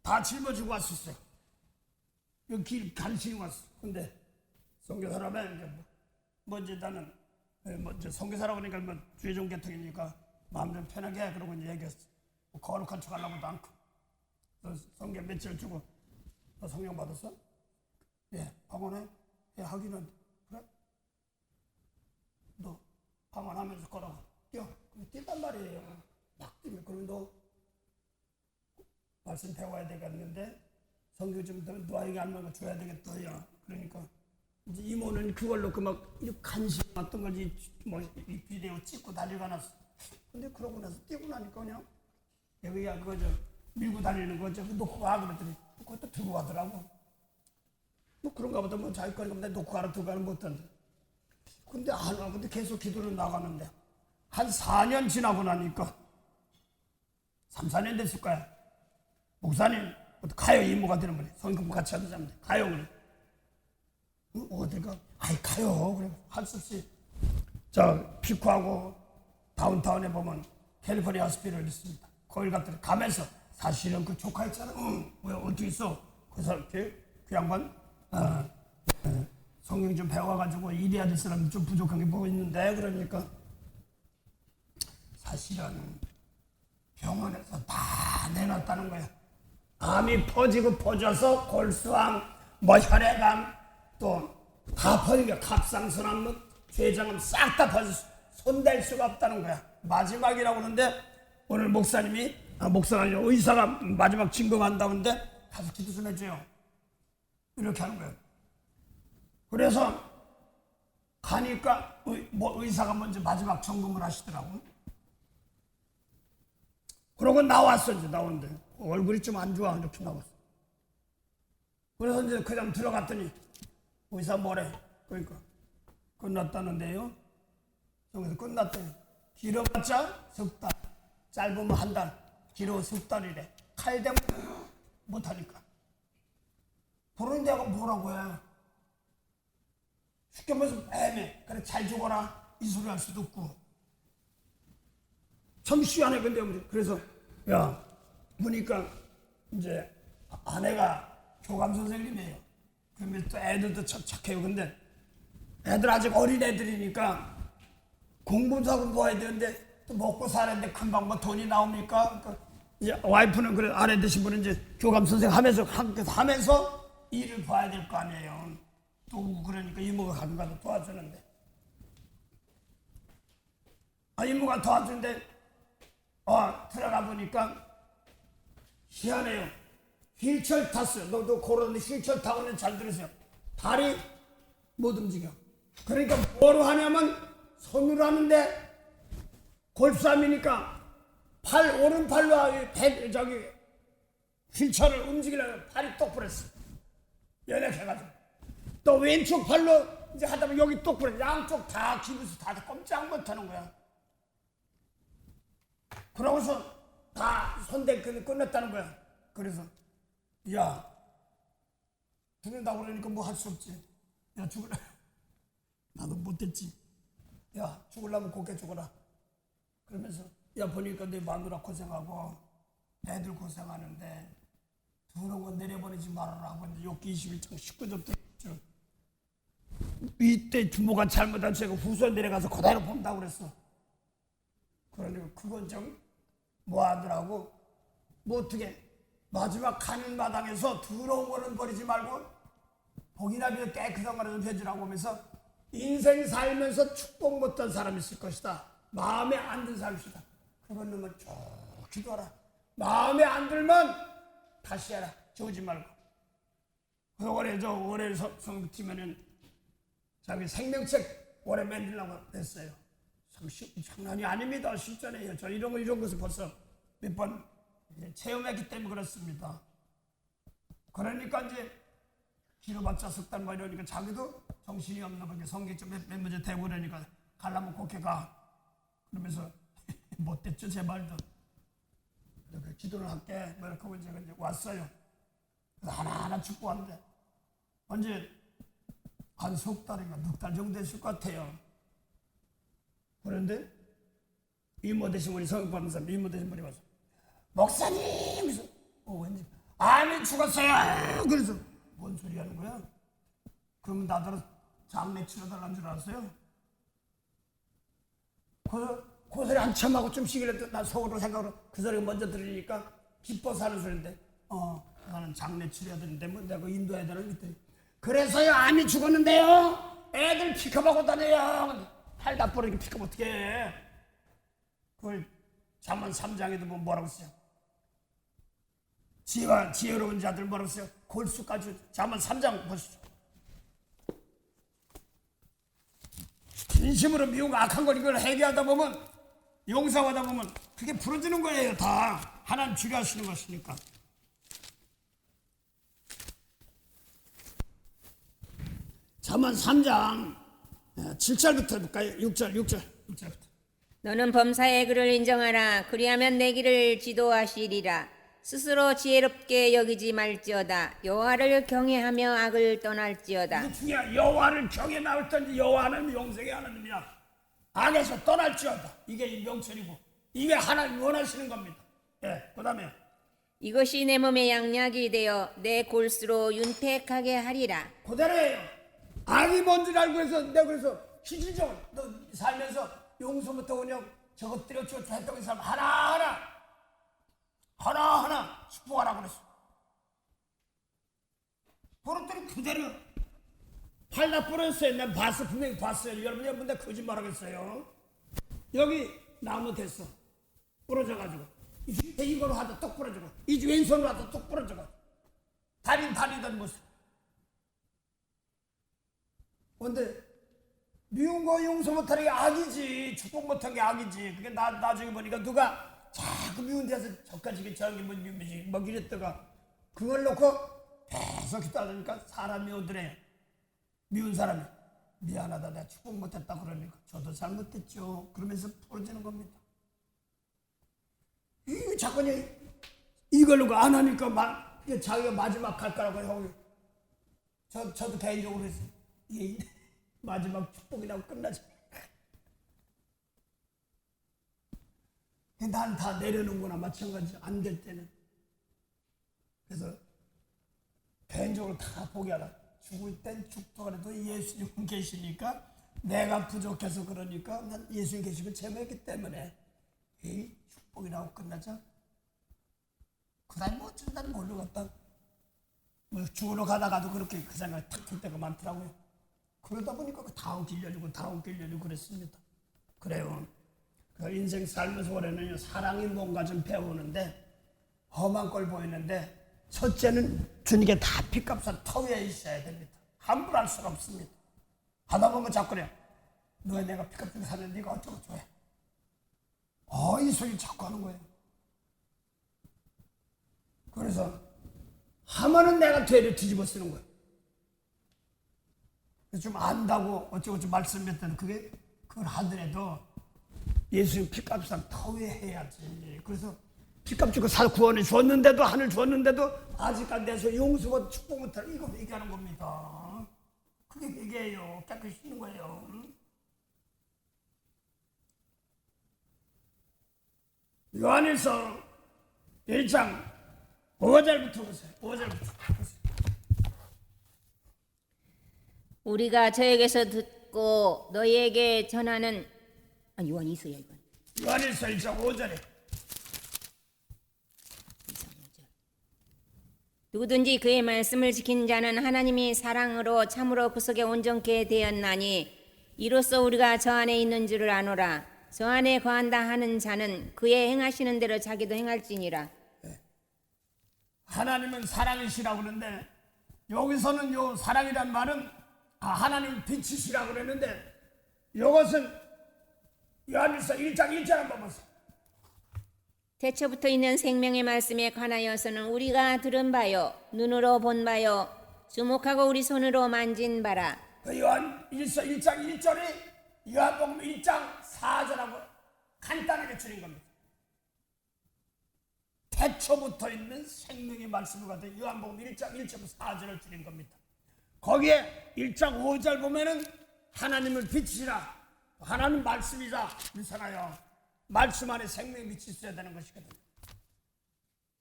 다 짊어지고 왔었어요. 여기 길 가르치고 왔어. 근데 선교사라면 이제 나는 이제 선교사라고 하니까 뭐 주의종 계통이니까 마음 좀 편하게 해. 그러고 이제 얘기했어. 뭐 거룩한 척 하려고도 않고. 성경 며칠 주고 너 성령 받았어? 예, 방언해? 예, 하기는 그래? 너 방언하면서 걸어가. 뛰어. 그럼 뛴단 말이에요. 막 뛰면 그러면 너 말씀 배워야 되겠는데 성경 좀 너에게 알면 줘야 되겠다. 야. 그러니까 이제 이모는 그걸로 막 간식 같은 걸 이 비디오 찍고 난리가 났어. 근데 그러고 나서 뛰고 나니까 그냥 여기야 그거 밀고 다니는 거 놓고 가 그랬더니 그것도 들고 가더라고. 뭐 그런가 보다. 뭐 자기 거니까 내가 놓고 가라 들고 가는 못한데. 근데 안 와. 근데 계속 기도는 나가는데 한 4년 지나고 나니까 3, 4년 됐을 거야. 목사님 가요. 이모가 되는 거네. 성금 같이 하는 사람인데 가요. 그래. 어딜가? 가요. 그래. 할 수 없이 피코하고 다운타운에 보면 캘리포니아 호스피털이 있습니다. 거길 갔더니 가면서 사실은 그 조카 있잖아. 왜 어떻게 있어? 그래서 그 양반 성경 좀 배워가지고 일해야 될 사람이 좀 부족한 게 뭐 있는데 그러니까 사실은 병원에서 다 내놨다는 거야. 암이 퍼지고 퍼져서 골수암, 뭐 혈액암 또 다 퍼지니까 갑상선암, 췌장암 싹 다 퍼져서 손댈 수가 없다는 거야. 마지막이라고 하는데 오늘 목사가 아니라 의사가 마지막 진급한다는데 가서 기도 좀 해줘요. 이렇게 하는 거예요. 그래서 가니까 의사가 먼저 마지막 점검을 하시더라고. 그러고 나왔어. 이제 나오는데 얼굴이 좀 안 좋아. 이렇게 나왔어. 그래서 이제 그냥 들어갔더니 의사 뭐래? 그러니까 끝났다는데요. 여기서 끝났대요. 길어봤자 석 달, 짧으면 한 달, 길어 석 달이래. 칼대면 못하니까. 그런 데가 뭐라고 해? 쉽게 말해서 애매. 그래 잘 죽어라 이 소리 할 수도 없고. 참 희한해. 근데 그래서 야 보니까 이제 아내가 교감 선생님이에요. 그러면 또 애들도 착해요. 근데 애들 아직 어린 애들이니까 공부도 하고 뭐 해야 되는데 또 먹고 살았는데 금방 뭐 돈이 나옵니까? 그러니까 이제 와이프는 그래 아내 되신 분은 이제 교감 선생 하면서 일을 봐야 될 거 아니에요. 또 그러니까 이모가 가끔가다 도와주는데 이모가 도와주는데 들어가 보니까 희한해요. 휠체어 탔어요. 너도 그러는데 휠체어 타고는 잘 들으세요. 다리 못 움직여. 그러니까 뭐로 하냐면 손으로 하는데 골프싸움이니까 오른팔로 휠체어를 움직이려면 팔이 똑부러 했어. 연약해가지고. 또 왼쪽 팔로 이제 하다 보면 여기 똑부러 양쪽 다 기부서 다 꼼짝 못하는 거야. 그러고서 다 손대고 끝냈다는 거야. 그래서 야 죽는다고 그러니까 뭐 할 수 없지. 야 죽으라. 나도 못했지. 야 죽으려면 곱게 죽어라. 그러면서 야 보니까 내 마누라 고생하고 애들 고생하는데 더러운 거 내려보내지 말아라. 이제 욕기 21장 19절부터 이때 부모가 잘못한 죄가 후손 내려가서 그대로 본다고 그랬어. 그러니까 그건 좀 뭐하더라고. 뭐 어떻게 마지막 가는 마당에서 더러운 거는 버리지 말고 복이나 비어 깨끗한 거를 펴주라고 하면서 인생 살면서 축복 못한 사람이 있을 것이다. 마음에 안 든 사람이다. 그런 놈은 쭉 기도하라. 마음에 안 들면 다시 해라. 저으지 말고. 그래서 올해 성팀에는 자기 생명책 올해 만들려고 했어요. 장난이 아닙니다. 실전에요. 저 이런 것을 벌써 몇 번 체험했기 때문에 그렇습니다. 그러니까 이제 길어봤자 석 달 뭐 이러니까 자기도 정신이 없는 거지. 성경 좀 몇 문제 되고 그러니까 가려면 곱게 가. 그러면서 못됐죠 제 말도. 그래서 기도를 할게 뭐 이렇게 하고 이제 왔어요. 그래서 하나하나 축복하는데 언제 한 석 달인가 넉 달 정도 됐을 것 같아요. 그런데 이모 되신 분이 성경받는 사람 이모 되신 분이 와서 목사님 그래서 왠지 암이 죽었어요. 그래서 뭔 소리 하는 거야? 그러면 나더러 장례 치러달라는 줄 알았어요. 그 소리 한참 하고 좀 쉬길래 나 속으로 생각으로 그 소리가 먼저 들으니까 기뻐서 하는 소리인데 나는 장례 치러야 되는데 뭐 내가 인도해야 되는 그랬더니 그래서요 암이 죽었는데요 애들 픽업하고 다녀요. 팔 다 부러지게 픽업 어떻게 해. 그걸 잠언 3장에도 뭐라고 써요. 지혜로운 자들 뭐라고 써요. 골수까지 잠언 3장 보시죠. 진심으로 미우고 악한 걸 이걸 회개하다 보면 용서하다 보면 그게 부러지는 거예요. 다 하나님 치료하시는 것이니까. 잠언 3장 7절부터 볼까요? 6절부터. 너는 범사의 그를 인정하라. 그리하면 내 길을 지도하시리라. 스스로 지혜롭게 여기지 말지어다. 여호와를 경외하며 악을 떠날지어다. 이게 중요해. 여호와를 경외하며 떠날지. 여호와는 영생의 하나님이야. 악에서 떠날지어다. 이게 명철이고 이게 하나님 원하시는 겁니다. 그 다음에 이것이 내 몸의 양약이 되어 내 골수로 윤택하게 하리라. 그대로예요. 악이 뭔지 알고 해서 내가 그래서 실질적으로 너 살면서 용서부터 그냥 저것들이 어쩌고 했던 사람 하나하나 축복하라고 그랬어. 그것들이 그대로 팔다 부러졌어요. 내가 봤어. 분명히 봤어요. 여러분 내가 거짓말 하겠어요. 여기 나무 됐어. 부러져가지고 이걸로 하다 똑 부러지고 이 왼손으로 하다 똑 부러지고 다리던 모습. 근데 미운 거 용서 못하는 게 악이지. 축복 못한 게 악이지. 그게 나중에 보니까 누가 자꾸 미운 데서 저까지 저기 뭐 이랬다가 그걸 놓고 계속 기도하니까 사람이 오더래. 미운 사람이 미안하다 내가 축복 못했다 그러니까 저도 잘못했죠 그러면서 풀어지는 겁니다. 이 자꾸 이걸로 안 하니까 자기가 마지막 갈 거라고 하고 저도 개인적으로 했어요. 이게 마지막 축복이라고 끝나죠. 난 다 내려놓는구나 마찬가지 안 될 때는. 그래서 개인적으로 다 포기하라. 죽을 땐 죽더라도 예수님 계시니까 내가 부족해서 그러니까 난 예수님 계시고 제목이기 때문에 이 축복이라고 끝나죠. 그 사람이 뭐 어쩐 난 모르겠다. 뭐 죽으러 가다가도 그렇게 그 생각이 탁 들 때가 많더라고요. 그러다 보니까 다음 길려주고 그랬습니다. 그래요. 그 인생 살면서 올해는요 사랑이 뭔가 좀 배우는데 험한 걸 보이는데 첫째는 주님께 다 핏값을 터 위에 있어야 됩니다. 함부로 할 수는 없습니다. 하다 보면 자꾸 그래요. 너희 내가 핏값 주고 사는데 네가 어쩌고 좋아해. 이 소리 자꾸 하는 거예요. 그래서 하면은 내가 되를 뒤집어 쓰는 거예요. 좀 안다고 어쩌고 말씀했더니 그걸 하더라도 예수님 핏값을 터 위에 해야지. 그래서 핏값 주고 구원해 줬는데도 하늘 줬는데도 아직까지 내서 용서 못 축복 못할 이거 얘기하는 겁니다. 그게 얘기예요. 깨끗이 쉬는 거예요. 요한일서 1장 5절부터 보세요. 5절부터. 우리가 저에게서 듣고 너희에게 전하는 요한일서야 이건. 요한일서 1장 5절에 누구든지 그의 말씀을 지킨 자는 하나님이 사랑으로 참으로 구속에 온전케 되었나니 이로써 우리가 저 안에 있는 줄을 아노라. 저 안에 거한다 하는 자는 그의 행하시는 대로 자기도 행할지니라. 하나님은 사랑이시라고 그러는데 여기서는 요 사랑이란 말은 하나님 빛이시라고 그랬는데 이것은 요한일서 1장 1절 한번 보세요. 태초부터 있는 생명의 말씀에 관하여서는 우리가 들은 바요 눈으로 본 바요 주목하고 우리 손으로 만진 바라. 요한일서 1장 1절이 요한복음 1장 4절하고 간단하게 줄인 겁니다. 태초부터 있는 생명의 말씀을 가지고 요한복음 1장 1절부터 4절을 줄인 겁니다. 거기에 1장 5절 보면은 하나님을 빛이라 하나님 말씀이자 그러잖아요. 말씀 안에 생명이 빛이 있어야 되는 것이거든요.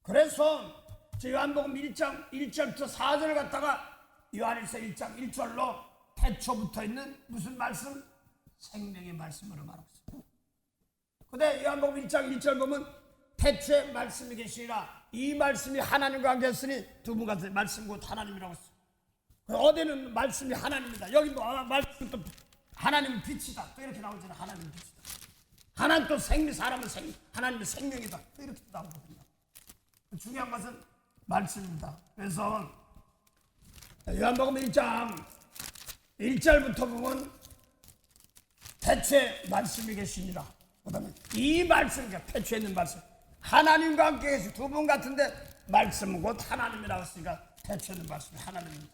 그래서 요한복음 1장 1절부터 4절을 갖다가 요한일서 1장 1절로 태초부터 있는 무슨 말씀? 생명의 말씀으로 말하고 있습니다. 근데 요한복음 1장 1절 보면 태초에 말씀이 계시니라 이 말씀이 하나님과 함께 했으니 두 분 같은 말씀 곧 하나님이라고 했어요. 어디는 말씀이 하나님이다. 여기 뭐 말씀 또 하나님은 빛이다. 또 이렇게 나오잖아요. 하나님은 빛이다. 하나님 또 사람은 하나님의 생명이다. 또 이렇게 나오거든요. 중요한 것은 말씀입니다. 그래서 요한복음 1장 1절부터 보면 태초에 말씀이 계시니라. 그 다음에 이 말씀, 태초에 있는 말씀 하나님과 함께 계시 두 분 같은데 말씀은 곧 하나님이라고 했으니까 태초에 있는 말씀이 하나님입니다.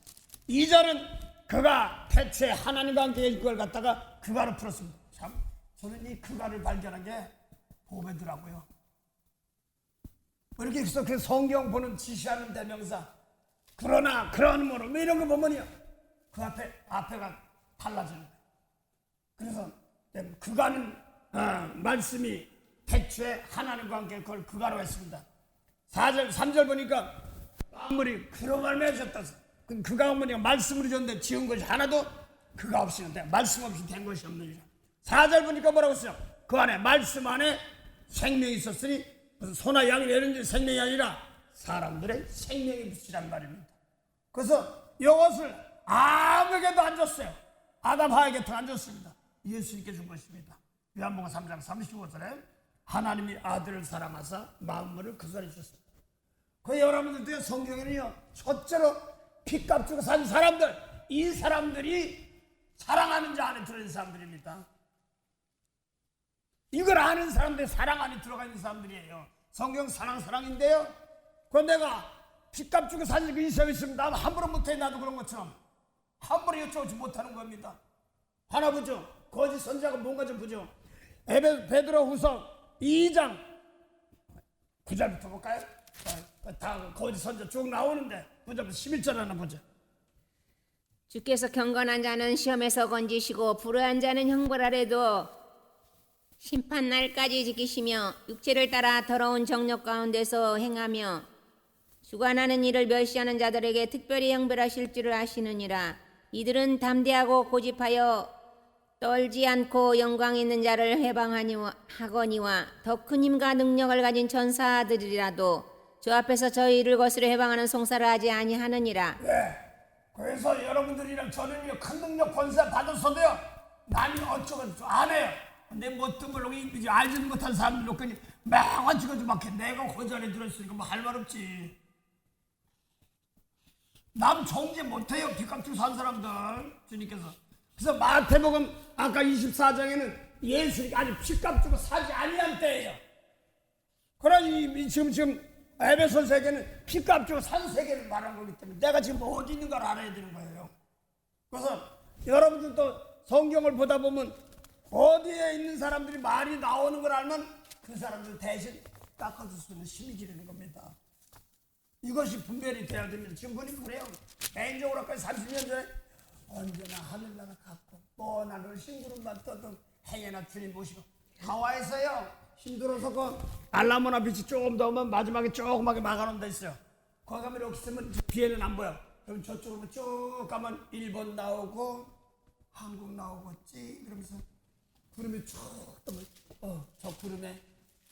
2절은 그가 태초에 하나님과 함께 계신 걸 갖다가 그가로 풀었습니다. 참 저는 이 그가를 발견한 게 보배더라고요. 이렇게 해서 그 성경 보는 지시하는 대명사 그러나 그러므로 뭐 이런 거 보면요 그 앞에가 달라지는 거예요. 그래서 그가는 말씀이 태초에 하나님과 함께 그걸 그가로 했습니다. 4절 3절 보니까 만물이 그로 말미암았다. 그가 어머니가 말씀으로 줬는데 지은 것이 하나도 그가 없이는데 말씀 없이 된 것이 없느니라. 4절 보니까 뭐라고 했어요? 그 안에 말씀 안에 생명이 있었으니 무슨 소나 양이 이런 생명이 아니라 사람들의 생명이 빛이란 말입니다. 그래서 이것을 아무에게도 안 줬어요. 아담 하에게도 안 줬습니다. 예수님께 준 것입니다. 요한복음 3장 35절에 하나님이 아들을 사랑하사 만물을 그 손에 주셨습니다. 그 여러분들도 성경에는요 첫째로 피값 주고 산 사람들 이 사람들이 사랑하는 자 안에 들어있는 사람들입니다. 이걸 아는 사람들이 사랑 안에 들어가 있는 사람들이에요. 성경 사랑인데요. 그 내가 빚값 주고 살그 인생이 있으면 나도 함부로 못해. 나도 그런 것처럼 함부로 여쭤보지 못하는 겁니다. 하나 보죠. 거짓 선지자가 뭔가 좀 보죠. 베드로후서 2장 9절부터 볼까요? 다 거짓 선지자 쭉 나오는데 9절부터 11절 하나 보죠. 주께서 경건한 자는 시험에서 건지시고 불의한 자는 형벌 아래도 심판 날까지 지키시며 육체를 따라 더러운 정욕 가운데서 행하며 주관하는 일을 멸시하는 자들에게 특별히 형벌하실 줄을 아시느니라. 이들은 담대하고 고집하여 떨지 않고 영광 있는 자를 해방하거니와 더 큰 힘과 능력을 가진 천사들이라도 주 앞에서 저희를 거스려 해방하는 송사를 하지 아니하느니라. 네. 그래서 여러분들이랑 저는 큰 능력 권세 받았어도요. 나는 어쩌고 안 해요. 근데 뭐 뜬글로 이제 알지도 못한 사람들 놓고 막 찍어줘 막해. 내가 그 자리에 들었으니까 뭐 할 말 없지. 남 정죄 못해요. 빚값 주고 산 사람들 주님께서. 그래서 마태복음 아까 24장에는 예수님이 아직 빚값 주고 사지 아니한 때예요. 그러니 지금 에베소서에게는 빚값 주고 산 세계를 말한 거기 때문에 내가 지금 어디 있는 걸 알아야 되는 거예요. 그래서 여러분들도 성경을 보다 보면 어디에 있는 사람들이 말이 나오는 걸 알면 그 사람들 대신 깎아줄 수 있는 힘이 기르는 겁니다. 이것이 분별이 돼야 됩니다. 지금 보니까 그래요. 개인적으로 아까 30년 전에 언제나 하늘나라 같고 뻔하늘 심구름만 떠도 행여나 주님 모시고 하와이에서요. 힘들어서 그 알라모나 빛이 조금 더 오면 마지막에 조그맣게 막아놓은 데 있어요. 거기 가면 이렇게 있으면 뒤에는 안 보여. 그럼 저쪽으로 쭉 가면 일본 나오고 한국 나오고 찌 그러면서 구름이 쭉 뜨면 저 구름에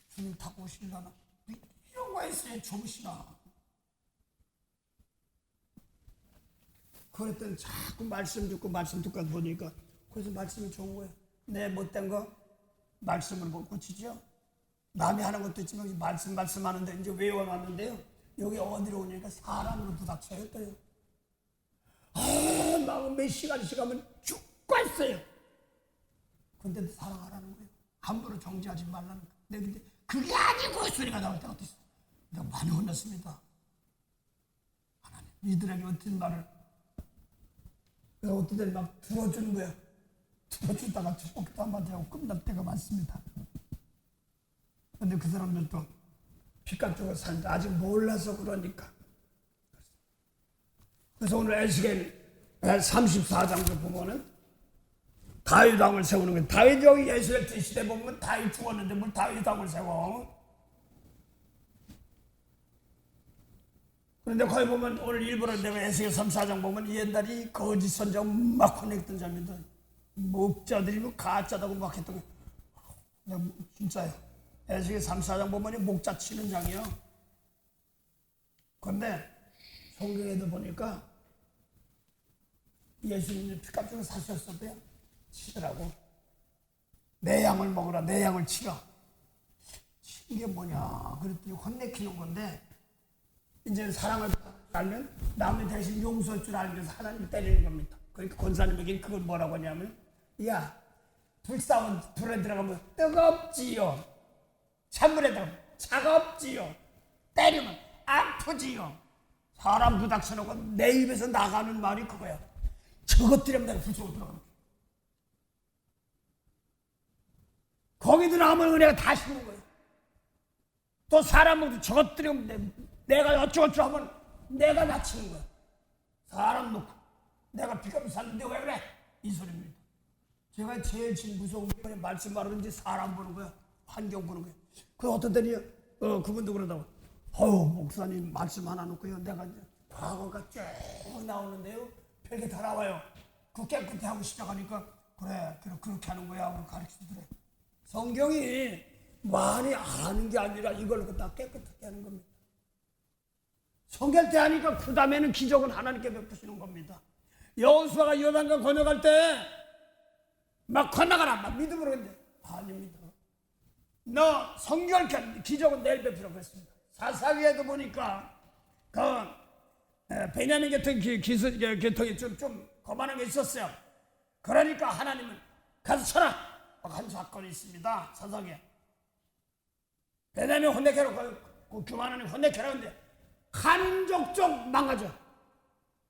주님 타고 오시려나 이런 거 있어요. 좋으시나. 그랬더니 자꾸 말씀 듣고 보니까 그래서 말씀이 좋은 거예요. 내 못된 거 말씀을 못 고치죠. 남이 하는 것도 있지만 말씀하는데 이제 외워놨는데요. 여기 어디로 오니까 사람으로 부닥쳐요 또요. 막 몇 시간씩 가면 죽고 있어요. 근데도 사랑하라는 거예요. 함부로 정지하지 말라는 거예요. 근데 그게 아니고 소리가 나올 때가 있어요. 내가 많이 혼났습니다. 하나님 이들에게 어떤 말을 어떤 때는 막 들어주는 거야. 들어주다가 죽기도 한마디 하고 끝날 때가 많습니다. 근데 그 사람들도 빚값 주고 사는데 아직 몰라서 그러니까. 그래서 오늘 에스겔 34장도 보면은 다윗 왕을 세우는 거예요. 다윗 왕이 예수의 시대 보면 다윗 죽었는데 뭘 다윗 왕을 세워. 그런데 거기 보면 오늘 일부러 내가 에스겔 34장 보면 옛날이 거짓 선지자 막 혼냈던 자입니다. 목자들이 뭐 가짜다고 막 했던 거. 진짜요. 에스겔 34장 보면 목자 치는 장이요. 그런데 성경에도 보니까 예수님이 빚값 주고 사셨어도요. 치더라고. 내 양을 먹으라. 내 양을 치라. 치는 게 뭐냐. 그랬더니 혼내키는 건데 이제 사랑을 알면 남의 대신 용서할 줄 알면서 하나님을 때리는 겁니다. 그러니까 권사님에게 그걸 뭐라고 하냐면 야 불사온 불에 들어가면 뜨겁지요. 찬물에 들어가면 차갑지요. 때리면 아프지요. 사람 부닥쳐놓고 내 입에서 나가는 말이 그거야. 저것들이면 내가 불속으로 들어가는 거야. 거기 들어가면 은혜가 다 식는 거예요. 또 사람은 저것들이면 내가 어쩌고저쩌고 하면 내가 다치는 거야. 사람 놓고 내가 빚값을 샀는데 왜 그래? 이 소리입니다. 제가 제일 무서운 게 말씀 말하든지 사람 보는 거야. 환경 보는 거야. 그 어떤 때는 그분도 그러다고 목사님 말씀 하나 놓고요. 내가 이제 과거가 쭉 나오는데요. 별게 다 나와요. 그 깨끗이 하고 시작하니까 그래 그렇게 하는 거야 하고 가르치더래. 성경이 많이 아는 게 아니라 이걸 다 깨끗하게 하는 겁니다. 성결 때 하니까 그 다음에는 기적은 하나님께 베푸시는 겁니다. 여호수아가 요단강 건너갈 때 막 건너가라 막 믿음으로 했는데 아닙니다. 너 성결 기적은 내일 베푸라고 했습니다. 사사기에도 보니까 그 베냐민 계통이 좀 거만한 게 있었어요. 그러니까 하나님은 가서 쳐라. 한 사건이 있습니다. 사상에. 베냐민 혼내켜로 그 교만하는 혼내켜라 근데 한족족 망가져.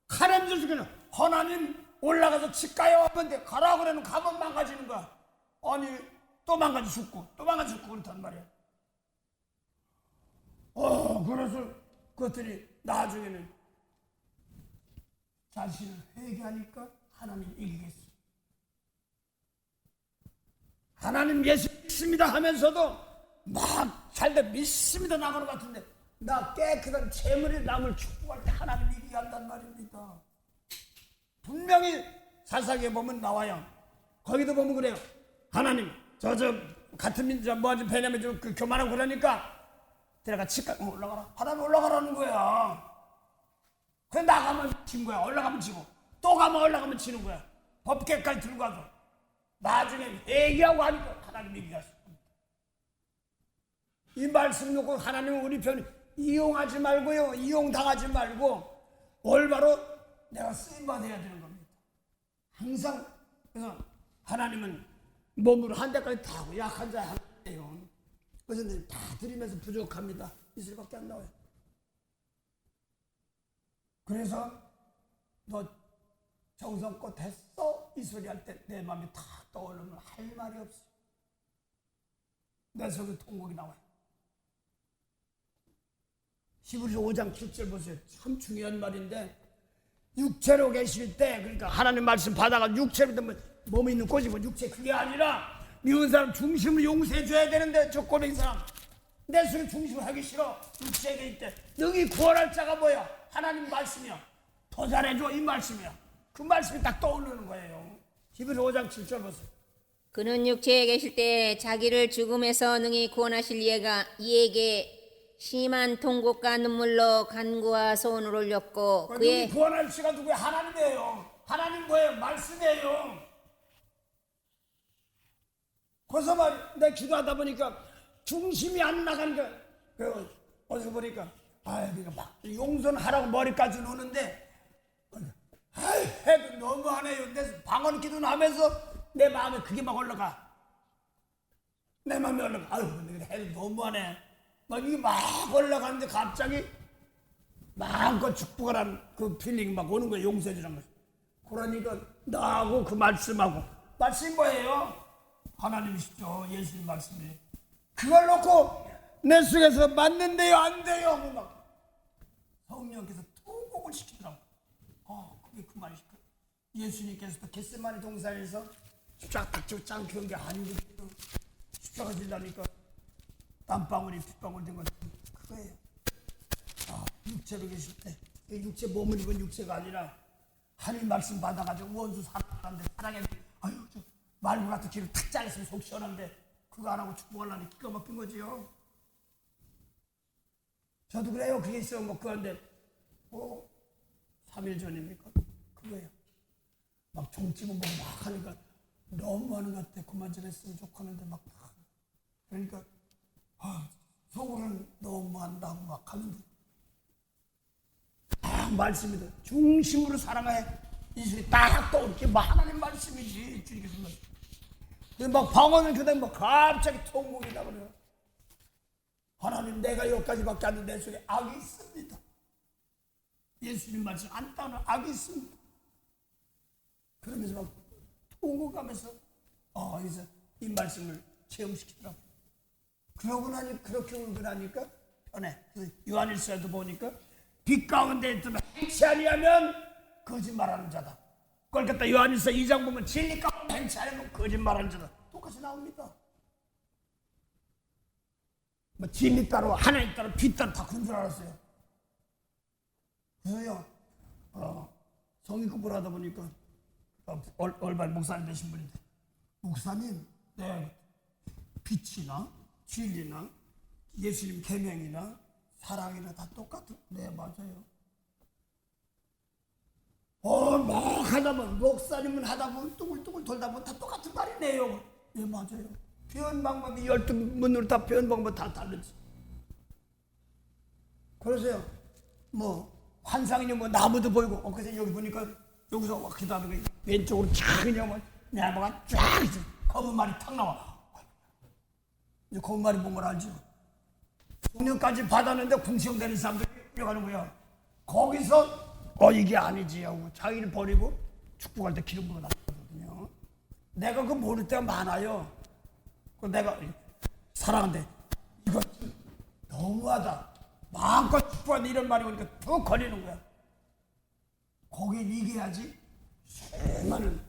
하나님들 중에는 하나님 올라가서 치가요 하는데 가라 그러면 가면 망가지는 거야. 아니 또 망가져 죽고 또 망가져 죽고 그렇단 말이야. 그래서 그것들이 나중에는 자신을 회개하니까 하나님 이기겠어. 하나님 예수 믿습니다 하면서도 막 살다 믿습니다 나가는 것 같은데 나 깨끗한 재물이 남을 축복할 때 하나님 이기게 한단 말입니다. 분명히 사사기에 보면 나와요. 거기도 보면 그래요. 하나님 저 같은 민족 뭐하지 베냐민 그 교만하고 그러니까 내가 치과 올라가라 바다에 올라가라는 거야. 그래 나가면 진 거야. 올라가면 지고 또 가면 올라가면 지는 거야. 법계까지 들고 가서 나중에 회개하고 하니까 하나님 이기게 하십니다. 이 말씀 놓고 하나님은 우리 편 이용하지 말고요. 이용당하지 말고 올바로 내가 쓰임받아야 되는 겁니다. 항상 그래서 하나님은 몸으로 한 대까지 다 하고 약한 자 하나예요. 그래서 다 드리면서 부족합니다. 이슬밖에 안 나와요. 그래서 너 정성껏 했어? 이 소리 할 때 내 마음이 탁 떠오르면 할 말이 없어. 내 속에 통곡이 나와요. 히브리서 5장 7절 보세요. 참 중요한 말인데 육체로 계실 때 그러니까 하나님 말씀 받아가 육체로 되면 몸에 있는 꼬집은 육체 그게 아니라 미운 사람 중심을 용서해 줘야 되는데 저 꼬맹이 사람 내 속에 중심을 하기 싫어. 육체에 있대. 너희 구원할 자가 뭐야? 하나님 말씀이야. 더 잘해줘 이 말씀이야. 그 말씀이 딱 떠오르는 거예요. 히브리서 5장 7절 보세요. 그는 육체에 계실 때 자기를 죽음에서 능히 구원하실 이에게 심한 통곡과 눈물로 간구와 소원을 올렸고 그의 구원할 자가 누구야? 하나님이에요. 하나님 뭐예요? 말씀이에요. 그래서 내가 기도하다 보니까 중심이 안 나가는 거야. 어디서 보니까 그러니까 막 용서하라고 머리까지 노는데 해도 너무하네요. 내 방언 기도는 하면서 내 마음에 그게 막 올라가. 내 마음에 올라가. 해도 너무하네. 막 이게 막 올라가는데 갑자기 마음껏 축복을 한 그 필링이 막 오는 거예요. 용서해 주는 거예요. 그러니까 나하고 그 말씀하고 말씀이 뭐예요? 하나님이시죠. 예수님 말씀이. 그걸 놓고 내 속에서 맞는데요 안 돼요 하고 막 성령께서 통곡을 시키더라고. 그게 그 말이죠. 예수님께서도 겟세마네 동산에서 십자가 딱 지고 짱 키운 게 아니고 십자가 질라니까 땀방울이 핏방울 된 건 그거예요. 육체로 계실 때 육체 몸을 입은 육체가 아니라 하나님 말씀 받아가지고 원수 사랑하는데 사랑했는데 저 말고 같은 길을 탁 잘랐으면 속 시원한데 그거 안 하고 축복하려니 기가 막힌 거지요. 저도 그래요. 그게 있어요. 뭐 그건데 3일 전입니까? 그거예요. 막 종집은 보고 막 하니까 너무 많은 것 같아. 그만 좀 했으면 좋겠는데 막 그러니까 속으로는 너무 한다고 막 하는데 말씀이 돼. 중심으로 사랑해. 이 소리 딱 떠오르게 막 하나님 말씀이지. 주님께서 말씀. 근데 막 방언을 그다음에 막 갑자기 통곡이 나버려요. 하나님 내가 여기까지밖에 안 되는데 내 속에 악이 있습니다. 예수님 말씀 안 따는 악이 있습니다. 그러면서 막 통곡하면서 그래서 이 말씀을 체험시키더라고. 그러고 나니 그렇게 울고 나니까 편해. 요한일서에도 보니까 빛 가운데 있으면 행치 아니하면 거짓말하는 자다. 그걸 갖다 요한일서 2장 보면 진리 가운데 행치 아니하면 거짓말하는 자다. 똑같이 나옵니다. 뭐 진리 따로 하나님 따로 빛 따로 다 그런 줄 알았어요. 그래서요 성의 공부를 하다 보니까 올바른 목사님 되신 분인데 목사님 빛이나 진리나 예수님 계명이나 사랑이나 다 똑같은. 네 맞아요. 막 하다 보면 목사님은 하다 보면 뚱글뚱글 돌다 보면 다 똑같은 말이네요. 네 맞아요. 표현 방법이 12문으로 다 표현 방법 다 다르지. 그래서요 뭐 환상이냐 뭐 나무도 보이고 그래서 여기 보니까 여기서 기도하는 거 왼쪽으로 쫙 그냥 뭐 나무가 쫙 있어. 검은 말이 탁 나와. 이제 검은 말이 뭔 걸 알죠? 송년까지 받았는데 궁시렁대는 사람들이 끌려가는 거야. 거기서 이게 아니지 하고 자기를 버리고 축구 갈 때 기름 부어 나거든요. 내가 그거 모를 때가 많아요. 그 내가 사랑한데 이거 너무하다. 마음껏 축구하는데 이런 말이 오니까 더 걸리는 거야. 거긴 이겨야지. 수많은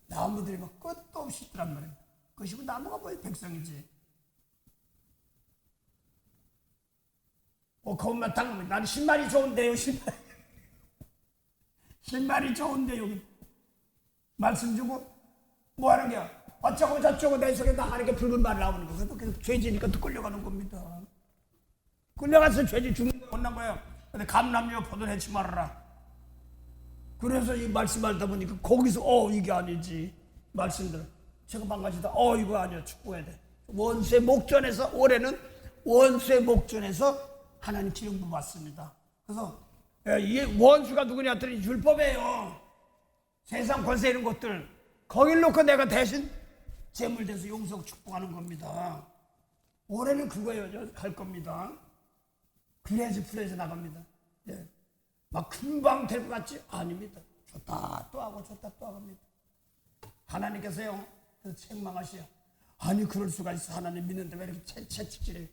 나무들이 막 끝도 없이 있더란 말이야. 그것이 뭐 나무가 뭐야? 백성이지. 그것만 당하면 나는 신발이 좋은데요. 신발이 좋은데요. 말씀 주고 뭐 하는 거야? 어쩌고 저쩌고 내 속에 나가니까 붉은 말이 나오는 거야. 그래서 죄지니까 또 끌려가는 겁니다. 끌려가서 죄지 죽는 거 못난 거예요. 근데 감람요 포도를 해치 말아라. 그래서 이 말씀하다 보니까 거기서 이게 아니지. 말씀들 제가 망가지다. 이거 아니야. 축구해야 돼. 원수의 목전에서 올해는 원수의 목전에서 하나님 기름 부었습니다. 그래서 이 원수가 누구냐 했더니 율법이에요. 세상 권세 이런 것들 거길 놓고 내가 대신 제물돼서 용서하고 축복하는 겁니다. 올해는 그거예요. 할 겁니다. 그래야지 풀려서 나갑니다. 예. 막 금방 될 것 같지? 아닙니다. 줬다 또 하고 줬다 또 합니다. 하나님께서요. 그래서 책망하시오. 아니 그럴 수가 있어. 하나님 믿는데 왜 이렇게 채찍질해요?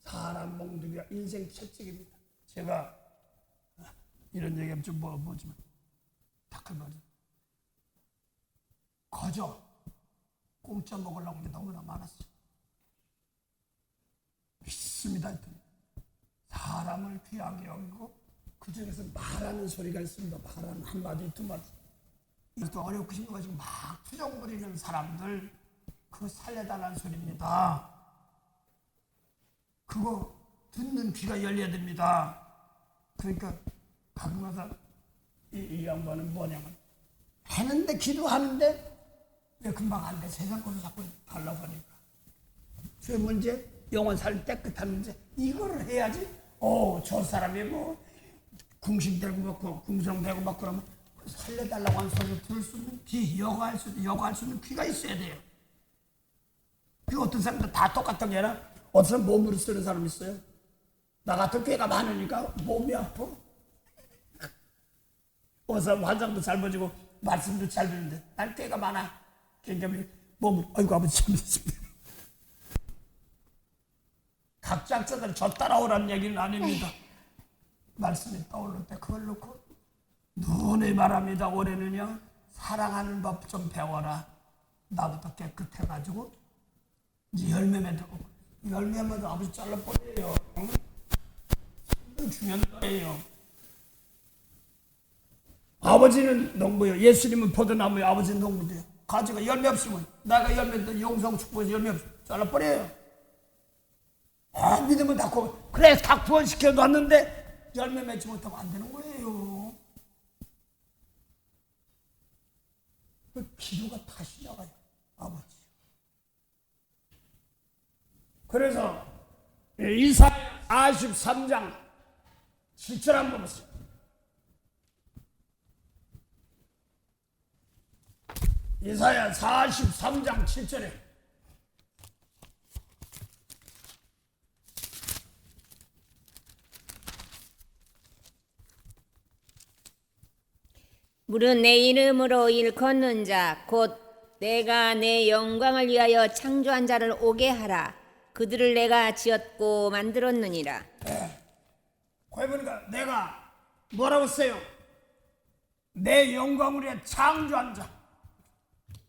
사람 몽둥이가 인생 채찍입니다. 제가 이런 얘기하면 좀 뭐지만 탁할 말이죠. 거저 공짜 먹으려고 하는 게 너무나 많았어요. 믿습니다 했더니 사람을 귀하게 여기고 그 중에서 말하는 소리가 있습니다. 말하는 한마디 두마디. 이것도 어렵고 힘들어가지고 막 투정 부리는 사람들 그거 살려달라는 소리입니다. 그거 듣는 귀가 열려야 됩니다. 그러니까 가끔가다 이 양반은 뭐냐면 하는데 기도하는데 왜 금방 안 돼? 세상 것을 자꾸 달라고 하니까. 그 문제, 영혼 살 깨끗한 문제 이거를 해야지. 저 사람이 뭐 궁심되고 막 궁성되고 막 그러면 살려달라고 하는 소리를 들을 수 있는 귀, 여과할 수 있는 귀가 있어야 돼요. 그 어떤 사람들 다 똑같은 게 아니라 어떤 사람 몸으로 쓰는 사람 있어요. 나 같은 괴가 많으니까 몸이 아파. 어떤 사람 환상도 잘 보지고 말씀도 잘 듣는데 난 괴가 많아. 그러니까 몸을 아이고 아버지 잘못했습니다. 각자 학자들 저 따라오라는 얘기는 아닙니다. 말씀이 떠오를 때 그걸 놓고 눈에 말합니다. 올해는요 사랑하는 법 좀 배워라. 나부터 깨끗해가지고 이제 열매 맺고 열매마다 아버지 잘라버려요. 중요한 거예요. 아버지는 농부예요. 예수님은 포도나무예요. 아버지는 농부예요. 가지가 열매 없으면 내가 열매 용성 축복해서 열매 없으면 잘라버려요. 믿으면 닫고 그래 다 구원시켜 놨는데 열매 맺지 못하면 안 되는 거예요. 그 기도가 다시 나가요. 아버지. 그래서 이사야 43장 7절 한번 보세요. 이사야 43장 7절에 무릇 내 이름으로 일컫는 자 곧 내가 내 영광을 위하여 창조한 자를 오게 하라. 그들을 내가 지었고 만들었느니라. 거기 보니까 내가 뭐라고 써요? 내 영광을 위해 창조한 자.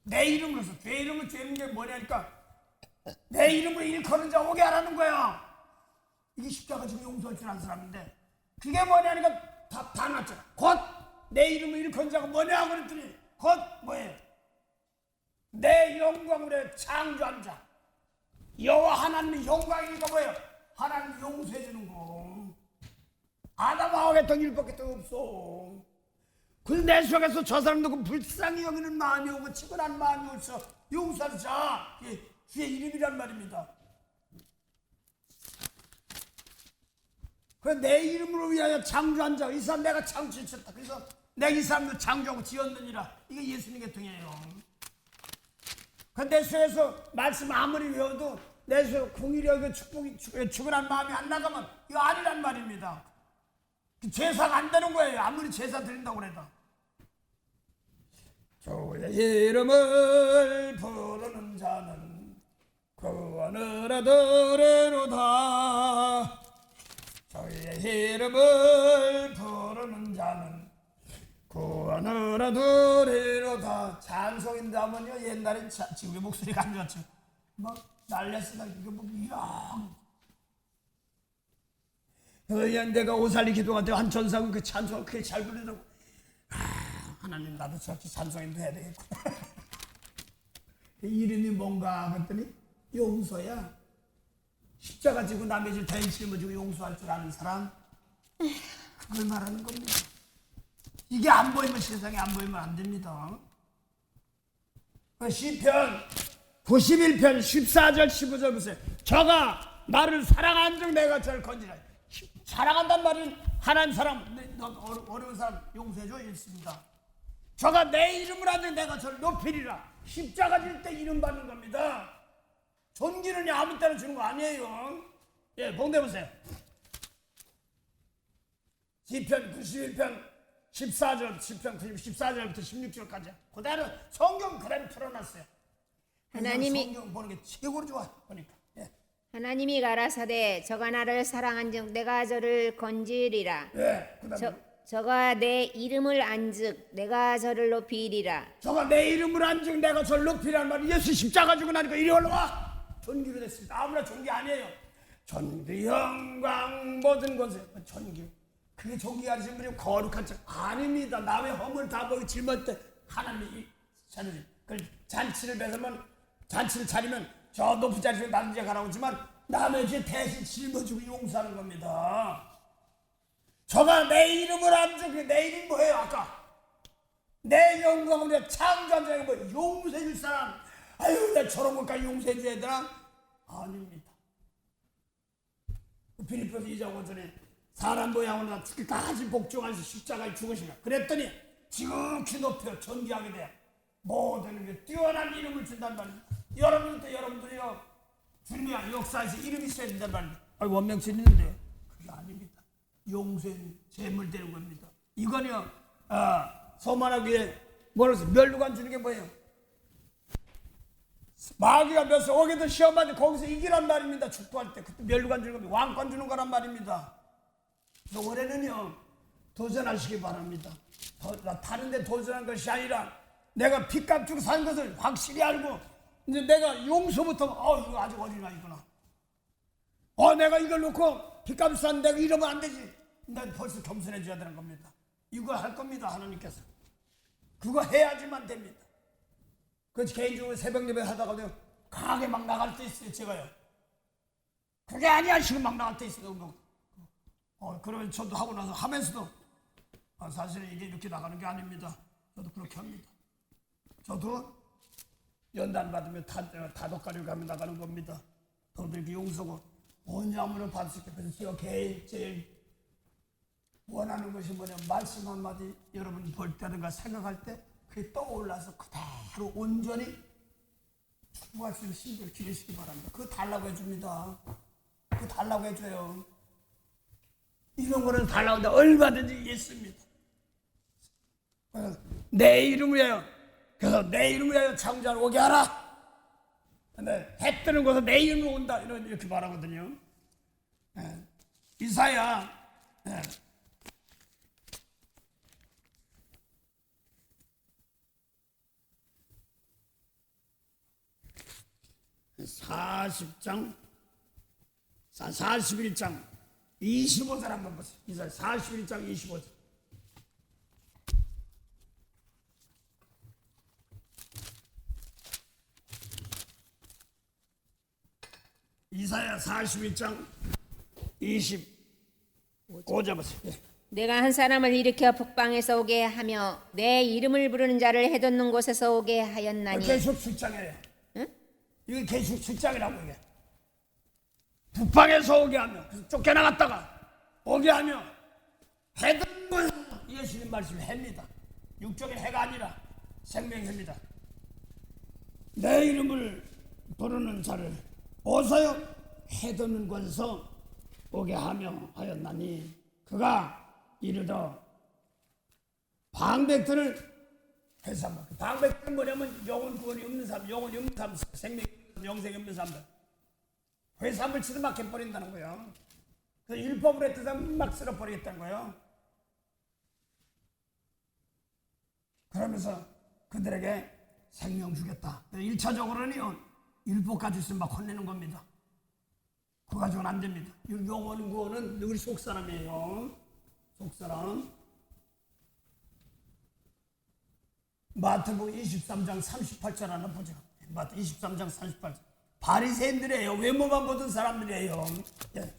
내 이름으로서 죄 이름을 죄는 게 뭐냐니까 내 이름으로 일컫는 자 오게 하라는 거야. 이게 십자가 지금 용서할 줄 아는 사람인데 그게 뭐냐니까 다 나왔잖아. 곧 내 이름을 일컫는 자가 뭐냐 그랬더니 곧 뭐예요? 내 영광을 위해 창조한 자. 여호와 하나님의 영광이니까 뭐예요? 하나님 용서해 주는 거. 아담하고 했던 일밖에 더 없어. 그래서 내 속에서 저 사람도 그 불쌍히 여기는 마음이 오고 치근한 마음이 오서 용서하는 자. 주의 이름이란 말입니다. 그래 내 이름으로 위하여 창조한 자. 이 사람 내가 창조했다. 그래서 내가 이 사람도 창조하고 지었느니라. 이게 예수님 계통이에요. 그 내 속에서 말씀 아무리 외워도 내 속에 궁일이 그 축복이 죽으란 마음이 안 나가면 이거 아니란 말입니다. 제사가 안 되는 거예요. 아무리 제사 드린다고 그래도. 주의 이름을 부르는 자는 구원을 얻으리로다. 주의 이름을 부르는 자는 구원을 얻으리로다. 찬송인데 하면요, 옛날엔 지금 목소리가 안 좋았죠. 막 날렸으나 이거 뭐 이야. 내가 오살리 기도가 되고 한 전사가 그 찬송을 그렇게 잘 부르더라고. 하나님 나도 저렇게 찬송인도 해야 되겠구나. 이름이 뭔가 그랬더니 용서야. 십자가 지고 남의 질 대인 짊어지고 용서할 줄 아는 사람, 그걸 말하는 겁니다. 이게 안 보이면, 세상에 안 보이면 안 됩니다. 시편 91편 14절 15절 보세요. 저가 나를 사랑한 즉 내가 저를 건지라. 사랑한단 말은 하나님 사람, 어려운 사람 용서해줘 있습니다. 저가 내 이름을 한 즉 내가 저를 높이리라. 십자가 질 때 이름 받는 겁니다. 존귀는 아무 때나 주는 거 아니에요. 예, 봉대 보세요. 시편 91편 14절, 시편 14절부터 16절까지 그대로 성경 그대로 풀어놨어요. 하나님이 성경 보는 게 최고로 좋아 보니까. 예. 하나님이 가라사대 저가 나를 사랑한즉 내가 저를 건지리라. 예, 그다음에 저가 내 이름을 안즉 내가 저를 높이리라. 저가 내 이름을 안즉 내가 저를 높이라는 말이 예수 십자가 주고 나니까 이리 올라와. 존귀로 됐습니다. 아무나 존귀 아니에요. 존귀 영광 모든 것에 존귀. 그게 존귀 하시는 분이 거룩한 척 아닙니다. 남의 허물 다 보고 짊을 때 하나님이 자는 그 잔치를 뺏으면 잔치를 차리면 저 높은 자리로 낮은 데 가라고 하지만 남의 죄 대신 짊어지고 용서하는 겁니다. 저가 내 이름을 안 주고 내 이름이 뭐예요? 아까 내 영광을 창조한 자가 뭐 용서해 줄 사람. 아유, 내 저런 것까지 용서해 줘야 되나? 아닙니다. 빌립보서 2장 5절에 사람 모양으로 죽기까지 복종하셔서 십자가에 죽으시라. 그랬더니 지극히 높여 존귀하게 돼. 모든 게 뛰어난 이름을 준단 말입니다. 여러분들이요, 주님의 역사에서 이름이 있어야 된단 말입니다. 원명치 있는데 그게 아닙니다. 용서는 재물 되는 겁니다. 이거는요, 서만하기 위해 뭐라서 멸류관 주는 게 뭐예요? 마귀가 몇 석 오게도 시험하는데 거기서 이기란 말입니다. 축구할 때 그때 멸류관 주는 겁니다. 왕권 주는 거란 말입니다. 그래서 올해는요 도전하시기 바랍니다. 다른 데 도전한 것이 아니라 내가 빚값 주고 산 것을 확실히 알고 이제 내가 용서부터 이거 아직 어린아이구나. 내가 이걸 놓고 빚값 산 내가 이러면 안 되지. 난 벌써 겸손해져야 되는 겁니다. 이거 할 겁니다. 하나님께서 그거 해야지만 됩니다. 그 개인적으로 새벽 예배 하다가 내가 강하게 막 나갈 때 있어요. 제가요. 그게 아니야 지금 막 나갈 때 있어요. 그러면 저도 하고 나서 하면서도 사실은 이게 이렇게 나가는 게 아닙니다. 저도 그렇게 합니다. 저도 연단 받으면 다독가리를 가면 나가는 겁니다. 저도 이렇게 용서고 온유함으로 받을 수 있게. 그래서 제가 제일 원하는 것이 뭐냐면 말씀 한마디 여러분 볼 때든가 생각할 때 그게 떠올라서 그대로 온전히 충분할 수 있는 힘을 기르시기 바랍니다. 그거 달라고 해줍니다. 그거 달라고 해줘요. 이런 거는 달라고 해도 얼마든지 있습니다. 내 이름을 위하여, 그래서 내 이름을 위하여 창조자를 오게 하라. 근데 해 뜨는 곳에 내 이름으로 온다. 이렇게 말하거든요. 이사야 41장 25절 한번 보세요. 이사야 41장 25절. 이사야 41장 25절 보세요. 내가 한 사람을 일으켜 북방에서 오게 하며 내 이름을 부르는 자를 해돋는 곳에서 오게 하였나니. 계속 출장이에요. 응? 이게 계속 출장이라고 이게. 북방에서 오게 하며 쫓겨나갔다가 오게 하며 해돋는 곳. 예수님 말씀이 해입니다. 육적인 해가 아니라 생명의 해입니다. 내 이름을 부르는 자를 어서요 해돋는 곳에서 오게 하며 하였나니 그가 이르러 방백들을 회사만. 방백들은 뭐냐면 영혼 구원이 없는 사람, 영혼이 없는 사람, 생명, 영생이 없는 사람들. 회사물 치도 막 해버린다는 거예요. 그 율법으로 했던 사람 막 쓸어버리겠다는 거예요. 그러면서 그들에게 생명 주겠다. 1차적으로는요, 율법 가지고 있으면 막 혼내는 겁니다. 그거 가지고는 안 됩니다. 영혼 구원은 우리 속사람이에요. 속사람. 마태복음 23장 38절 하나 보죠. 마태 23장 38절. 바리새인들이에요. 외모만 보던 사람들이에요. 예.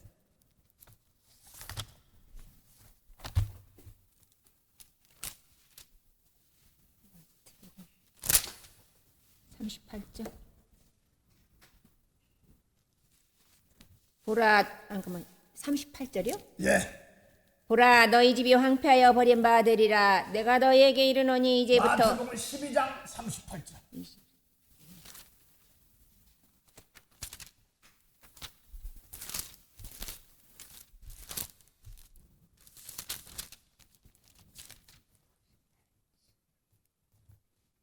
보라, 잠깐만, 38절이요? 예. 보라, 너희 집이 황폐하여 버린 바 되리라. 내가 너희에게 이르노니 이제부터. 마태복음 12장 38절.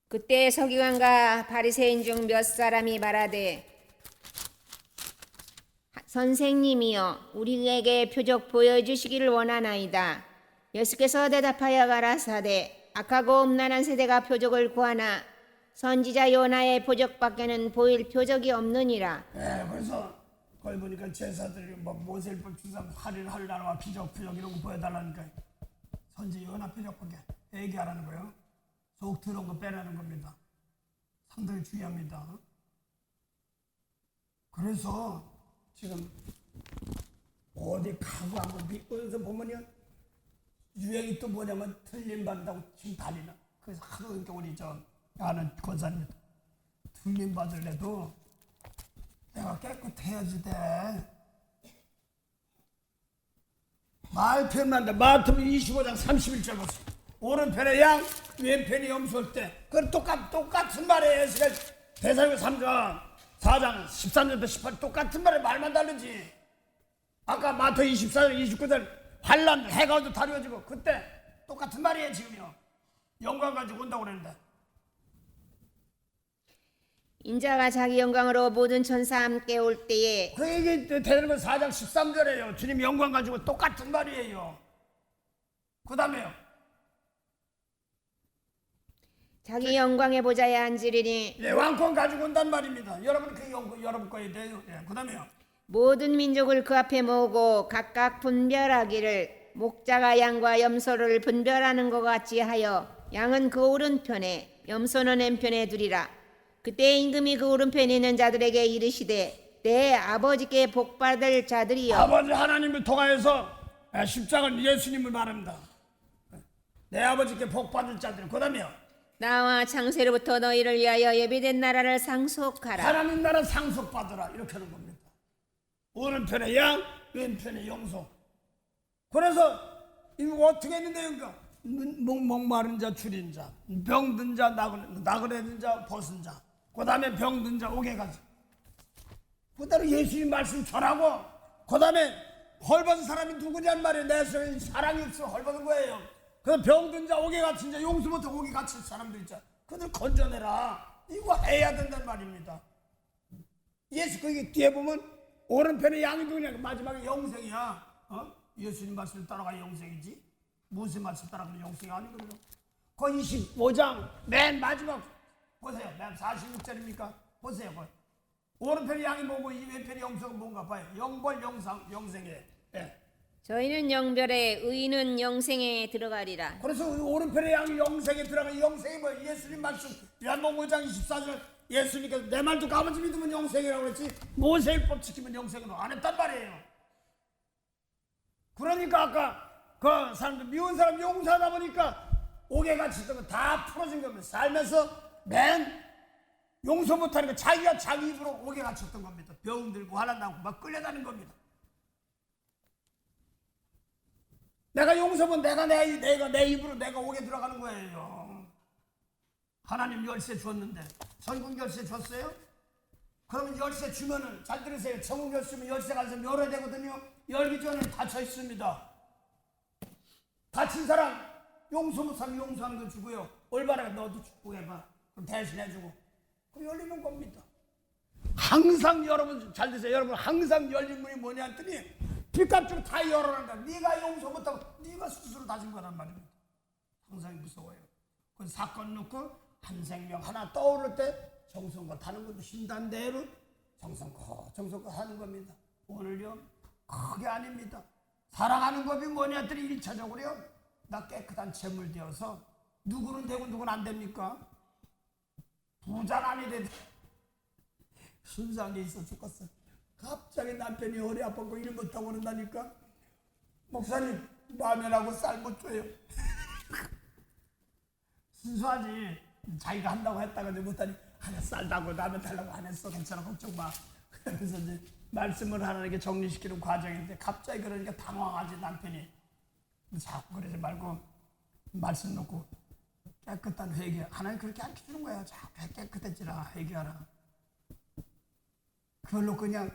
그때 서기관과 바리새인 중 몇 사람이 말하되 선생님이여 우리에게 표적 보여주시기를 원하나이다. 예수께서 대답하여 가라사대 악하고 음란한 세대가 표적을 구하나 선지자 요나의 표적밖에는 보일 표적이 없느니라. 예, 그래서 거기 보니까 제사들이 뭐 모세율법 주사 할인 나라와 기적 표적 이런 거 보여달라니까 선지 요나 표적밖에 얘기하라는 거예요. 속 들어온 거 빼라는 겁니다. 상당히 중요합니다. 그래서 지금 어디 가고 한번 믿고서 보면요 유행이 또 뭐냐면 틀림 받는다고 지금 달리나. 그래서 하도 그러니까 우리 저 아는 권사님 틀림 받을래도 내가 깨끗해야지 돼. 말 표현만 돼. 마태복음 25장 31절 보세요. 오른편에 양, 왼편이 염소일 때. 그건 똑같은 말이에요. 대사교 3장, 4장, 13절부터 18절 똑같은 말에 말만 다르지. 아까 마태 24절, 29절 환란, 해가 어도 다루어지고 그때 똑같은 말이에요 지금요. 영광 가지고 온다고 그랬는데. 인자가 자기 영광으로 모든 천사 함께 올 때에 그 얘기 대사교 4장 13절에요. 주님 영광 가지고 똑같은 말이에요. 그 다음에요. 자기 영광의 보좌에 앉으리니 예, 왕권 가지고 온단 말입니다. 여러분 그 영광 여러분 거에 돼요. 예, 그다음에요. 모든 민족을 그 앞에 모으고 각각 분별하기를 목자가 양과 염소를 분별하는 것 같이 하여 양은 그 오른편에 염소는 왼편에 두리라. 그때 임금이 그 오른편에 있는 자들에게 이르시되 내 아버지께 복받을 자들이여. 아버지 하나님을 통하여서 십자가를 예수님을 말합니다. 내 아버지께 복받을 자들. 그다음에요. 나와 창세로부터 너희를 위하여 예비된 나라를 상속하라. 하나님 나라 상속받으라. 이렇게 하는 겁니다. 오른편에 양, 왼편에 염소. 그래서 이거 어떻게 했는데요? 그러니까 목마른 자, 줄인 자, 병든 자, 나그네든 자, 벗은 자. 그 다음에 병든 자, 오게 가자. 그 다음에 예수님 말씀 전하고 그 다음에 헐벗은 사람이 누구냐는 말이에요. 내 속에 사랑이 없어 헐벗은 거예요. 그 병든 자, 오게 갇힌 자, 용수부터 오게 갇힌 사람들 있잖아. 그들 건져내라. 이거 해야 된다는 말입니다. 예수 거기 뒤에 보면 오른편에 양이 누구냐? 마지막에 영생이야. 예수님 말씀 따라가 영생이지. 모세 말씀 따라가면 영생이 아니거든요. 그 25장 맨 마지막 보세요. 맨 46절입니까? 보세요. 거기. 오른편에 양이 뭐고 이 왼편에 영생은 뭔가 봐요. 영벌 영생에. 예. 저희는 영별에 의인은 영생에 들어가리라. 그래서 오른편에 양이 영생에 들어가. 영생이 뭐예요? 예수님 말씀 요한복음 5장 24절 예수님께서 내 말도 아버지 믿으면 영생이라고 그랬지 모세율법 지키면 영생은 안 했단 말이에요. 그러니까 아까 그 사람들 미운 사람 용서하다 보니까 오개가 지던 거 다 풀어진 겁니다. 살면서 맨 용서 못하니까 자기가 자기 입으로 오개가 쳤던 겁니다. 병 들고 화난 나고 막 끌려다니는 겁니다. 내가 용서면 내가 내 입으로 내가 오게 들어가는 거예요. 하나님 열쇠 줬는데 전국 열쇠 줬어요? 그러면 열쇠 주면은 잘 들으세요. 전국 열쇠 주면 열쇠 가서 열어야 되거든요. 열기 전에 닫혀 있습니다. 다친 사람 용서 못하면 용서하는 거 주고요. 올바르게 너도 축복해봐. 그럼 대신해주고 그럼 열리는 겁니다. 항상 여러분 잘 드세요. 여러분 항상 열린 문이 뭐냐 했더니 빚값 주고 다 열어낸다. 네가 용서 못하고 네가 스스로 다진 거란 말입니다. 항상 무서워요. 그 사건 놓고 한 생명 하나 떠오를 때 정성껏 하는 것도 신단대로 정성껏 하는 겁니다. 오늘요 크게 아닙니다. 사랑하는 법이 뭐냐 했더니 1차적으로요 나 깨끗한 재물 되어서 누구는 되고 누구는 안 됩니까? 부자는 아니래. 순수한 게 있어 죽겠어. 갑자기 남편이 허리 아프고 일 못하고 그런다니까. 목사님 라면하고 쌀 못 줘요. 순수하지. 자기가 한다고 했다가 이제 못하니 하나 쌀 달고 라면 달라고 안 했어. 괜찮아 걱정 마. 그래서 이제 말씀을 하나님께 정리시키는 과정인데 갑자기 그러니까 당황하지 남편이. 자꾸 그러지 말고 말씀 놓고 깨끗한 회개. 하나님 그렇게 안 키우는 거야. 자꾸 깨끗해지라 회개하라. 그걸로 그냥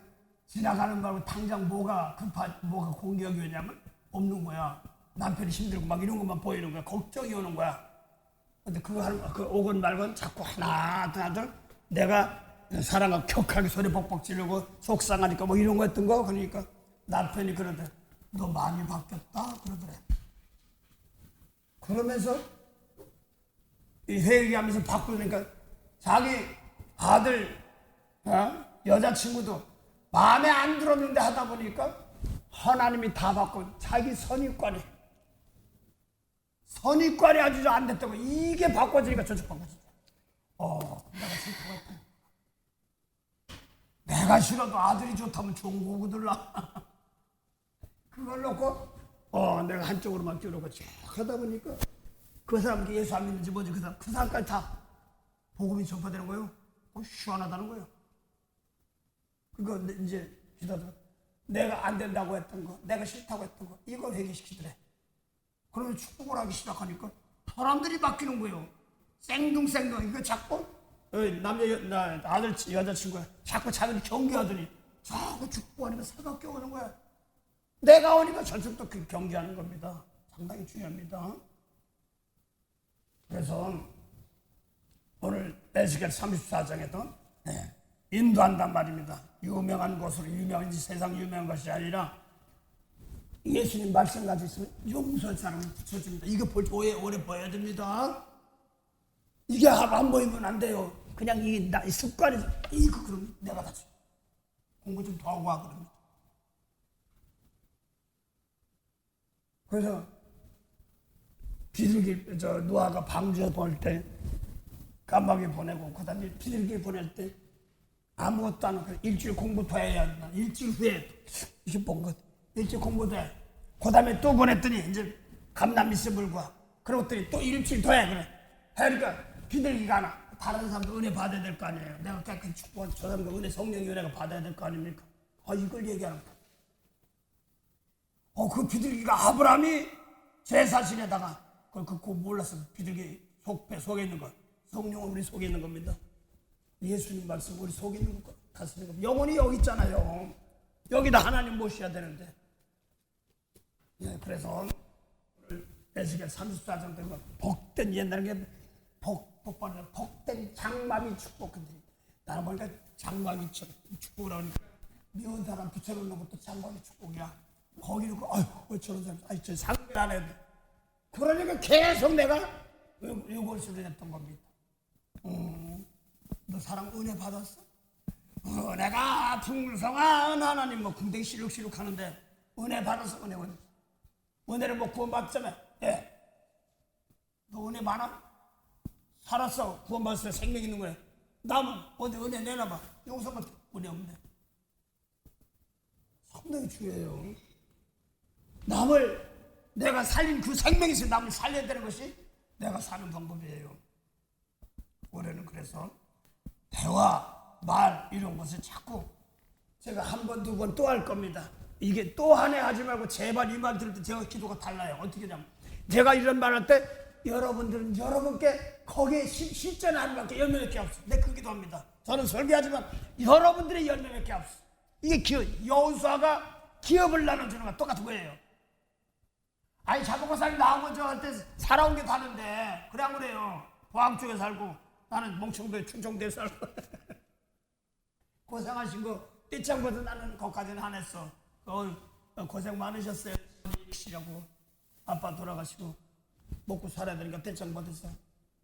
지나가는 말고 당장 뭐가 공격이 오냐면 없는 거야. 남편이 힘들고 막 이런 것만 보이는 거야. 걱정이 오는 거야. 근데 그거 하는 그 오건 말건 자꾸 하나둘 내가 사람과 격하게 소리 벅벅 지르고 속상하니까 뭐 이런 거 했던 거. 그러니까 남편이 그러더래. 너 마음이 바뀌었다 그러더래. 그러면서 이 회개하면서 바꾸니까 자기 아들 여자친구도 마음에 안 들었는데 하다 보니까 하나님이 다 바꾼 자기 선입관이 아주 안 됐다고. 이게 바꿔지니까 저쪽 바꿔지죠. 내가 싫다고 했다. 내가 싫어도 아들이 좋다면 좋은 거거들라. 그걸 놓고 내가 한쪽으로만 끼우고 쭉 하다 보니까 그 사람이 예수 안 믿는지 뭐지 그 사람까지 다 복음이 전파되는 거예요. 시원하다는 거예요. 그거 이제 기도하다가 내가 안 된다고 했던 거, 내가 싫다고 했던 거, 이걸 회개시키더래. 그러면 축복을 하기 시작하니까 사람들이 바뀌는 거예요. 생둥생둥. 이거 자꾸 아들 여자친구가 자꾸 자기를 경계하더니 자꾸 축복하니까 살갑게 오는 거야. 내가 오니까 저쪽도 그 경계하는 겁니다. 상당히 중요합니다. 그래서 오늘 에스겔 34장에도 인도한단 말입니다. 유명한 곳으로 유명한지 세상 유명한 것이 아니라 예수님 말씀 가지고 있으면 용서할 사람을 붙여줍니다. 이거 오래 봐야 됩니다. 이게 안 보이면 안 돼요. 그냥 이 습관이 이거 그럼 내가 다쳐. 공부 좀 더 하고 하거든요. 그래서 비둘기 노아가 방주에 보낼 때 까마귀 보내고 그다음에 비둘기 보낼 때 아무것도 안 하고 일주일 공부 더 해야 한다. 일주일 후에 이렇게 본 것. 일주일 공부돼. 그 다음에 또 보냈더니 이제 감남미스 물과 그러고더니 또 일주일 더 해. 그래. 그러니까 비둘기가 하나. 다른 사람도 은혜 받아야 될 거 아니에요. 내가 깨끗이 축복한 저 사람도 은혜 성령의 은혜가 받아야 될 거 아닙니까? 이걸 얘기하는 거야. 그 비둘기가 아브라함이 제사신에다가 그거 몰랐어. 비둘기 속에 있는 거. 성령은 우리 속에 있는 겁니다. 예수님 말씀 우리 속에 있는 것 가슴에 영혼이 여기 있잖아요. 여기다 하나님 모셔야 되는데. 그래서 오늘 에스겔 34장 되면 복된 옛날에 복된 장막이 축복한데 나는 보니까 장막이 축복을 하니까 미운 사람 붙여놓는 것도 장막이 축복이야. 거기 놓고 왜 저런 사람 저 상관 안 해도 그러니까 계속 내가 이걸 수련했던 겁니다. 너 사랑 은혜 받았어? 내가 풍성한 하나님 궁뎅이 실룩실룩 하는데 은혜 받았어. 은혜를 구원받잖아. 너 은혜 많아? 살았어. 구원받았어. 생명 있는 거야. 남은 어디 은혜 내놔봐. 용서만 은혜 없네. 상당히 중요해요. 남을 내가 살린 그 생명이 있어. 남을 살려야 되는 것이 내가 사는 방법이에요. 올해는 그래서 대화, 말 이런 것을 자꾸 제가 한 번, 두 번 또 할 겁니다. 이게 또 한 해 하지 말고 제발 이 말 들을 때 제가 기도가 달라요. 어떻게 하냐면 제가 이런 말 할 때 여러분들은 여러분께 거기에 실전하는 밖에 열매 맺게 없어. 내 그 기도합니다. 저는 설교하지만 여러분들의 열매 맺게 없어. 이게 여호수아가 기업을 나눠주는 거 똑같은 거예요. 아니 자본가살이 나오고 저 할 때 살아온 게 다른데 그래 안 그래요? 포항 쪽에 살고 나는 몽청도에 충청도에 살고 고생하신 거 떼짱보다 나는 거기까지는 안 했어. 고생 많으셨어요. 시라고 아빠 돌아가시고 먹고 살아야 되니까 떼짱 받았어.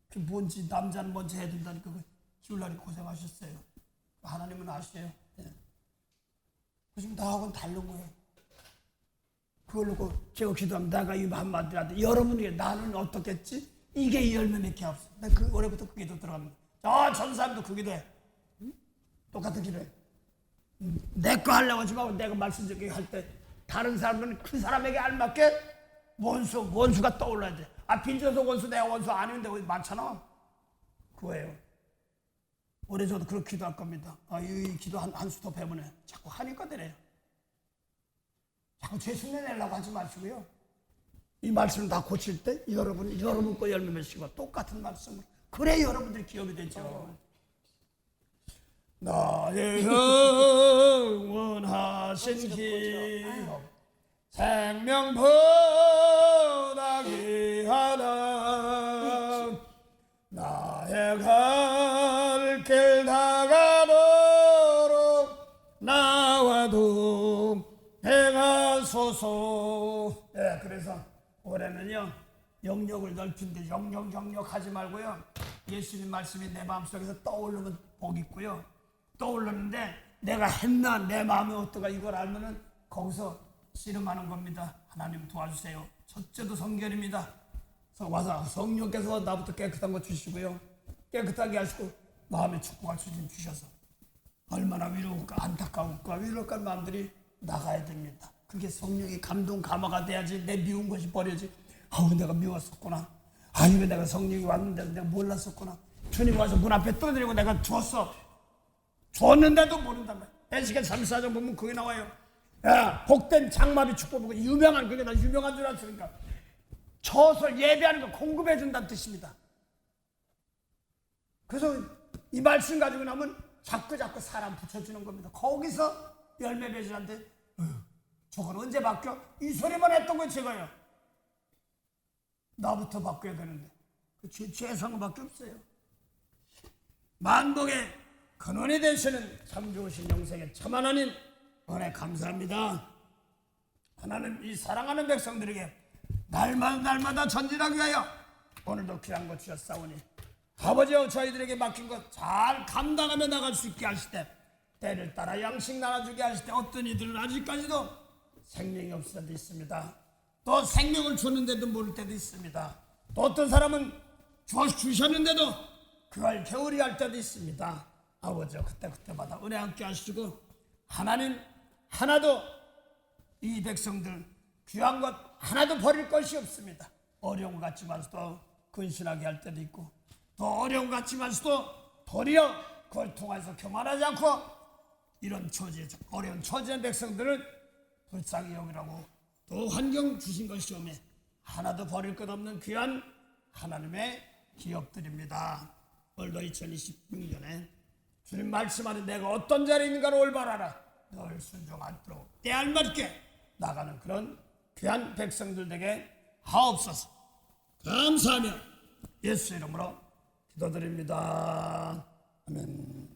그 뭔지 남자는 먼저 해야 된다니까 지울라니 고생하셨어요. 하나님은 아시죠? 네. 지금 나하고는 다른 거예요. 그걸 놓고 제가 기도하면 내가 이 한마디라도 여러분에게 나는 어떻겠지? 이게 열매 맺게 없어. 내가 그 올해부터 그 기도 들어갑니다. 전 사람도 그 기도해. 똑같은 기도해. 내 거 하려고 하지 말고 내가 말씀드리게 할 때 다른 사람들은 그 사람에게 알맞게 원수가 떠올라야 돼. 빈정서 원수 내가 원수 아닌데 많잖아. 그거예요. 올해 저도 그렇게 기도할 겁니다. 이 기도 한 스톱 해보네. 자꾸 하니까 되래요. 자꾸 죄 흉내내려고 하지 마시고요. 이 말씀을 다 고칠 때 여러분 거 열매 맺으시고 똑같은 말씀을 그래 여러분들이 기업이 되죠. 나의 영원하신 기업 생명보다 귀하다 나의 갈 길 다가도록 나와도 행하소서. 네, 그래서 올해는요 영역을 넓힌데 영역 하지 말고요 예수님 말씀이 내 마음속에서 떠오르면 복 있고요. 떠오르는데 내가 했나 내 마음이 어떤가 이걸 알면은 거기서 씨름하는 겁니다. 하나님 도와주세요. 첫째도 성결입니다. 와서 성령께서 나부터 깨끗한 거 주시고요. 깨끗하게 하시고 마음의 축복을 주셔서 얼마나 위로울까 안타까울까 위로울까 마음들이 나가야 됩니다. 그게 성령의 감동 감화가 돼야지 내 미운 것이 버려지. 내가 미웠었구나. 왜 내가 성령이 왔는데 내가 몰랐었구나. 주님 와서 문 앞에 떠들이고 내가 줬는데도 모른단 말이야. 에스겔 34장 보면 그게 나와요. 복된 장마비 축복이고 유명한 그게 나 유명한 줄 알았으니까 저설 예배하는 거 공급해 준다는 뜻입니다. 그래서 이 말씀 가지고 나면 자꾸 사람 붙여주는 겁니다. 거기서 열매 맺으한테 저건 언제 바뀌어? 이 소리만 했던 건 제가요. 나부터 바뀌어야 되는데 죄송한 것밖에 없어요. 만복의 근원이 되시는 참 좋으신 영생의 참 하나님 은혜 감사합니다. 하나님 이 사랑하는 백성들에게 날마다 전진하기 위하여 오늘도 귀한 것 주셨사오니 아버지여 저희들에게 맡긴 것 잘 감당하며 나갈 수 있게 하실 때 때를 따라 양식 나눠주게 하실 때 어떤 이들은 아직까지도 생명이 없을 때도 있습니다. 또 생명을 줬는데도 모를 때도 있습니다. 또 어떤 사람은 주셨는데도 그걸 게으리 할 때도 있습니다. 아버지여 그때마다 은혜 함께 하시고 하나님 하나도 이 백성들 귀한 것 하나도 버릴 것이 없습니다. 어려운 것 같지만서도 근신하게 할 때도 있고 또 어려운 것 같지만서도 도리어 그걸 통해서 교만하지 않고 이런 어려운 처지의 백성들을 불쌍히 여기라고 또 환경 주신 것이오매 하나도 버릴 것 없는 귀한 하나님의 기업들입니다. 오늘도 2026년에 주님 말씀하는 내가 어떤 자리에 있는가를 올바라라 늘 순종하도록 때 알맞게 나가는 그런 귀한 백성들 되게 하옵소서. 감사하며 예수 이름으로 기도드립니다. 아멘.